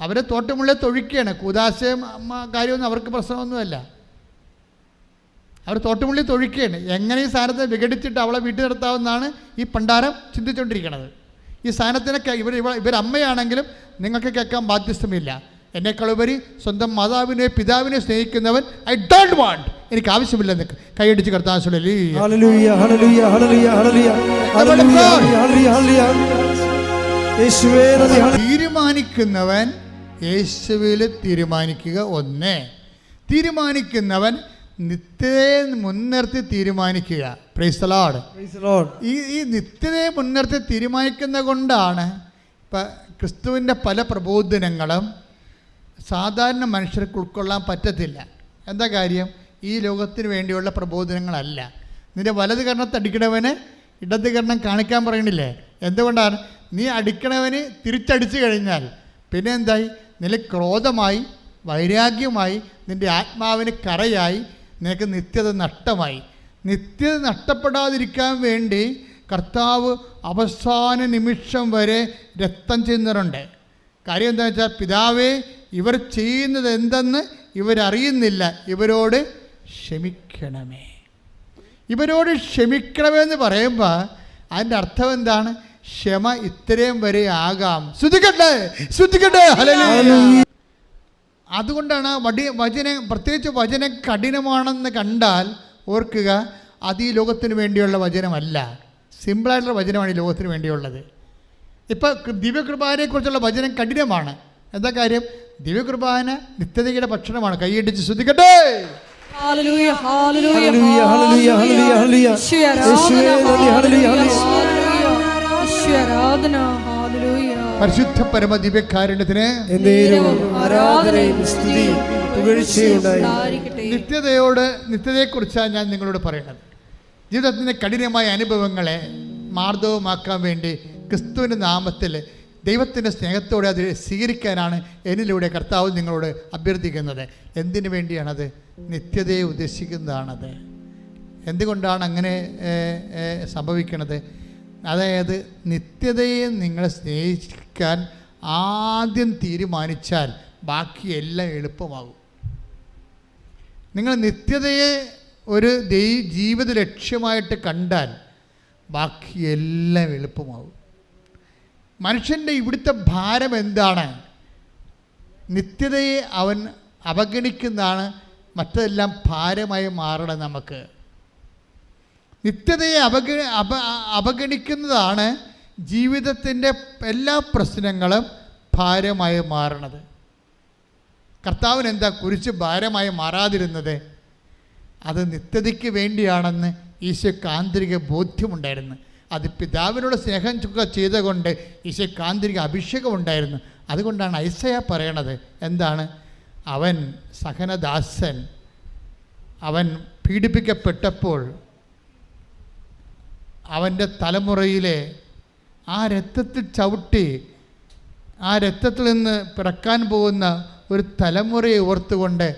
A: അവരെ തോട്ടുമുള്ളിൽ തൊഴിക്കുകയാണ്. കൂദാശയും കാര്യമൊന്നും അവർക്ക് പ്രശ്നമൊന്നുമല്ല. അവർ തോട്ടുമുള്ളിൽ തൊഴിക്കുകയാണ്. എങ്ങനെ ഈ സാധനത്തെ വിഘടിച്ചിട്ട് അവളെ വീട്ടിൽ നിർത്താമെന്നാണ് ഈ പണ്ടാരം ചിന്തിച്ചുകൊണ്ടിരിക്കുന്നത്. ഈ സാധനത്തിനൊക്കെ ഇവരമ്മയാണെങ്കിലും നിങ്ങൾക്ക് കേൾക്കാൻ ബാധ്യസ്ഥമില്ല. എന്നെക്കാളുപരി സ്വന്തം മാതാവിനെ പിതാവിനെ സ്നേഹിക്കുന്നവൻ ഐ ഡോണ്ട് വാണ്ട്, എനിക്ക് ആവശ്യമില്ലെന്ന് കൈയടിച്ച് കർത്താവ് തീരുമാനിക്കുന്നവൻ യേശുവിൽ തീരുമാനിക്കുക. ഒന്ന്, തീരുമാനിക്കുന്നവൻ നിത്യതയെ മുൻനിർത്തി തീരുമാനിക്കുക. Praise the Lord. ഈ നിത്യതയെ മുൻനിർത്തി തീരുമാനിക്കുന്ന കൊണ്ടാണ് ഇപ്പം ക്രിസ്തുവിൻ്റെ പല പ്രബോധനങ്ങളും സാധാരണ മനുഷ്യർക്ക് ഉൾക്കൊള്ളാൻ പറ്റത്തില്ല. എന്താ കാര്യം? ഈ ലോകത്തിന് വേണ്ടിയുള്ള പ്രബോധനങ്ങളല്ല. നിന്റെ വലത് കർണത്തടിക്കണവന് ഇടതുകരണം കാണിക്കാൻ പറയണില്ലേ? എന്തുകൊണ്ടാണ്? നീ അടിക്കണവന് തിരിച്ചടിച്ചു കഴിഞ്ഞാൽ പിന്നെ എന്തായി? നില ക്രോധമായി, വൈരാഗ്യമായി, നിൻ്റെ ആത്മാവിന് കറയായി, നിനക്ക് നിത്യത നഷ്ടമായി. നിത്യത നഷ്ടപ്പെടാതിരിക്കാൻ വേണ്ടി കർത്താവ് അവസാന നിമിഷം വരെ രക്തം ചിന്തറുണ്ട്. കാര്യം എന്താണെന്ന് വെച്ചാൽ, പിതാവേ, ഇവർ ചെയ്യുന്നത് എന്തെന്ന് ഇവരറിയുന്നില്ല, ഇവരോട് ക്ഷമിക്കണമേ. ഇവരോട് ക്ഷമിക്കണമെന്ന് പറയുമ്പോൾ അതിൻ്റെ അർത്ഥം എന്താണ്? ക്ഷമ ഇത്രയും വരെ ആകാം. ശ്രദ്ധിക്കട്ടെ. ഹല്ലേലൂയ. അതുകൊണ്ടാണ് വചനം, പ്രത്യേകിച്ച് വചനം കഠിനമാണെന്ന് കണ്ടാൽ ഓർക്കുക, അത് ഈ ലോകത്തിന് വേണ്ടിയുള്ള വചനമല്ല. സിമ്പിളായിട്ടുള്ള വചനമാണ് ഈ ലോകത്തിന് വേണ്ടിയുള്ളത്. ഇപ്പം ദിവ്യകൃപാനെക്കുറിച്ചുള്ള വചനം കഠിനമാണ്. എന്താ കാര്യം? ദിവ്യകൃപാന നിത്യതയുടെ ഭക്ഷണമാണ്. കൈയടിച്ച് ശ്രദ്ധിക്കട്ടെ. പരിശുദ്ധ പരമ ദിവ്യകാരുണ്യത്തിന് നിത്യതയെക്കുറിച്ചാണ് ഞാൻ നിങ്ങളോട് പറയുന്നത്. ജീവിതത്തിൻ്റെ കഠിനമായ അനുഭവങ്ങളെ മാർദ്ദവമാക്കാൻ വേണ്ടി ക്രിസ്തുവിൻ്റെ നാമത്തിൽ ദൈവത്തിൻ്റെ സ്നേഹത്തോടെ അത് സ്വീകരിക്കാനാണ് എന്നിലൂടെ കർത്താവ് നിങ്ങളോട് അഭ്യർത്ഥിക്കുന്നത്. എന്തിനു വേണ്ടിയാണത്? നിത്യതയെ ഉദ്ദേശിക്കുന്നതാണത്. എന്തുകൊണ്ടാണ് അങ്ങനെ സംഭവിക്കുന്നത്? അതായത് നിത്യതയെ നിങ്ങളെ സ്നേഹിക്കാൻ ആദ്യം തീരുമാനിച്ചാൽ ബാക്കിയെല്ലാം എളുപ്പമാകും. നിങ്ങൾ നിത്യതയെ ഒരു ജീവിത ലക്ഷ്യമായിട്ട് കണ്ടാൽ ബാക്കിയെല്ലാം എളുപ്പമാകും. മനുഷ്യൻ്റെ ഇവിടുത്തെ ഭാരം എന്താണ്? നിത്യതയെ അവൻ അവഗണിക്കുന്നതാണ് മറ്റെല്ലാം ഭാരമായി മാറണം. നമുക്ക് നിത്യതയെ അവഗണിക്കുന്നതാണ് ജീവിതത്തിൻ്റെ എല്ലാ പ്രശ്നങ്ങളും ഭാരമായി മാറണത്. കർത്താവിന് എന്താ കുരിശ് ഭാരമായി മാറാതിരുന്നത്? അത് നിത്യതയ്ക്ക് വേണ്ടിയാണെന്ന് ഈശോയ്ക്ക് ആന്തരിക ബോധ്യമുണ്ടായിരുന്നു. അത് പിതാവിനോട് സ്നേഹം ചെയ്തുകൊണ്ട് ഈശോയ്ക്ക് ആന്തരിക അഭിഷേകം ഉണ്ടായിരുന്നു. അതുകൊണ്ടാണ് ഐസയ പറയണത് എന്താണ്? അവൻ സഹനദാസൻ, അവൻ പീഡിപ്പിക്കപ്പെട്ടപ്പോൾ അവൻ്റെ തലമുറയിലെ ആ രക്തത്തിൽ ചവിട്ടി, ആ രക്തത്തിൽ നിന്ന് പിറക്കാൻ പോകുന്ന ഒരു തലമുറയെ ഓർത്തുകൊണ്ട്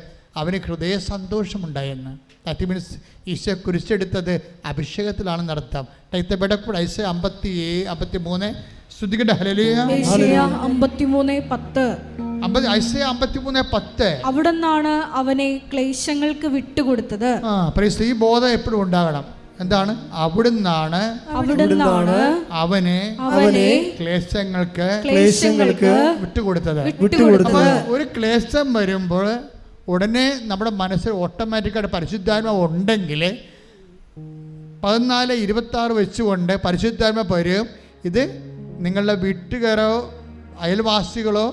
A: അവന് ഹൃദയ സന്തോഷമുണ്ടായെന്ന്. ദാറ്റ് മീൻസ് ഈശോ കുരിശെടുത്തത് അഭിഷേകത്തിലാണെന്ന് അർത്ഥം. ഐസയ 53 ശ്രുതികട്ടെ. ഹല്ലേലൂയ.
B: ഐസയ 53:10 അവിടുന്നാണ് അവനെ ക്ലേശങ്ങൾക്ക് വിട്ടുകൊടുത്തത്.
A: ഈ ബോധം എപ്പോഴും ഉണ്ടാകണം. എന്താണ്? അവിടുന്നാണ് അവനെ ക്ലേശങ്ങൾക്ക് വിട്ടുകൊടുത്തത്. ഒരു ക്ലേശം വരുമ്പോൾ ഉടനെ നമ്മുടെ മനസ്സിൽ ഓട്ടോമാറ്റിക്കായിട്ട് പരിശുദ്ധാത്മാവ് ഉണ്ടെങ്കിൽ 14:26 വെച്ചുകൊണ്ട് പരിശുദ്ധാത്മാവ് വരും. ഇത് നിങ്ങളുടെ വീട്ടുകാരോ അയൽവാസികളോ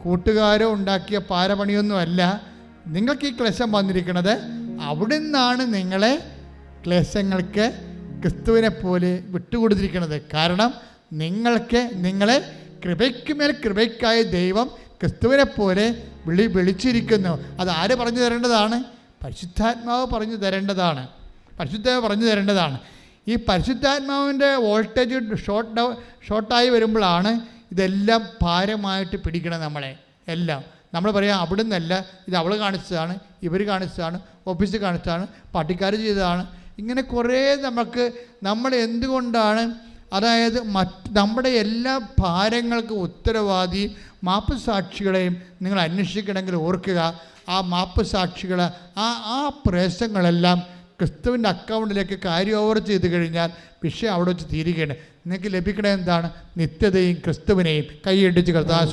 A: കൂട്ടുകാരോ ഉണ്ടാക്കിയ പാരപണിയൊന്നുമല്ല. നിങ്ങൾക്ക് ഈ ക്ലേശം വന്നിരിക്കുന്നത് അവിടെ നിന്നാണ് നിങ്ങളെ ക്ലേശങ്ങൾക്ക് ക്രിസ്തുവിനെ പോലെ വിട്ടുകൊടുത്തിരിക്കുന്നത്. കാരണം നിങ്ങളെ കൃപയ്ക്കുമേൽ കൃപയ്ക്കായ ദൈവം ക്രിസ്തുവിനെ പോലെ വിളിച്ചിരിക്കുന്നു. അത് ആര് പറഞ്ഞു തരേണ്ടതാണ്? പരിശുദ്ധാത്മാവ് പറഞ്ഞു തരേണ്ടതാണ്. ഈ പരിശുദ്ധാത്മാവിൻ്റെ വോൾട്ടേജ് ഷോർട്ടായി വരുമ്പോഴാണ് ഇതെല്ലാം ഭാരമായിട്ട് പിടിക്കണം നമ്മളെ എല്ലാം. നമ്മൾ പറയാം അവിടുന്നല്ല, ഇത് അവൾ കാണിച്ചതാണ്, ഇവർ കാണിച്ചതാണ്, ഓഫീസിൽ കാണിച്ചതാണ്, പാർട്ടിക്കാർ ചെയ്തതാണ്. ഇങ്ങനെ കുറേ നമ്മൾ എന്തുകൊണ്ടാണ്, അതായത് നമ്മുടെ എല്ലാ ഭാരങ്ങൾക്കും ഉത്തരവാദി മാപ്പ് സാക്ഷികളെയും നിങ്ങൾ അന്വേഷിക്കണമെങ്കിൽ ഓർക്കുക, ആ മാപ്പ് സാക്ഷികൾ ആ പ്രേസങ്ങളെല്ലാം ക്രിസ്തുവിൻ്റെ അക്കൗണ്ടിലേക്ക് ക്യാരി ഓവർ ചെയ്ത് കഴിഞ്ഞാൽ വിഷയം അവിടെ വെച്ച് തീരുകയാണ്. നിങ്ങൾക്ക് ലഭിക്കണ എന്താണ്? നിത്യതയും ക്രിസ്തുവിനെയും. കൈയടിച്ച് കർത്താവ്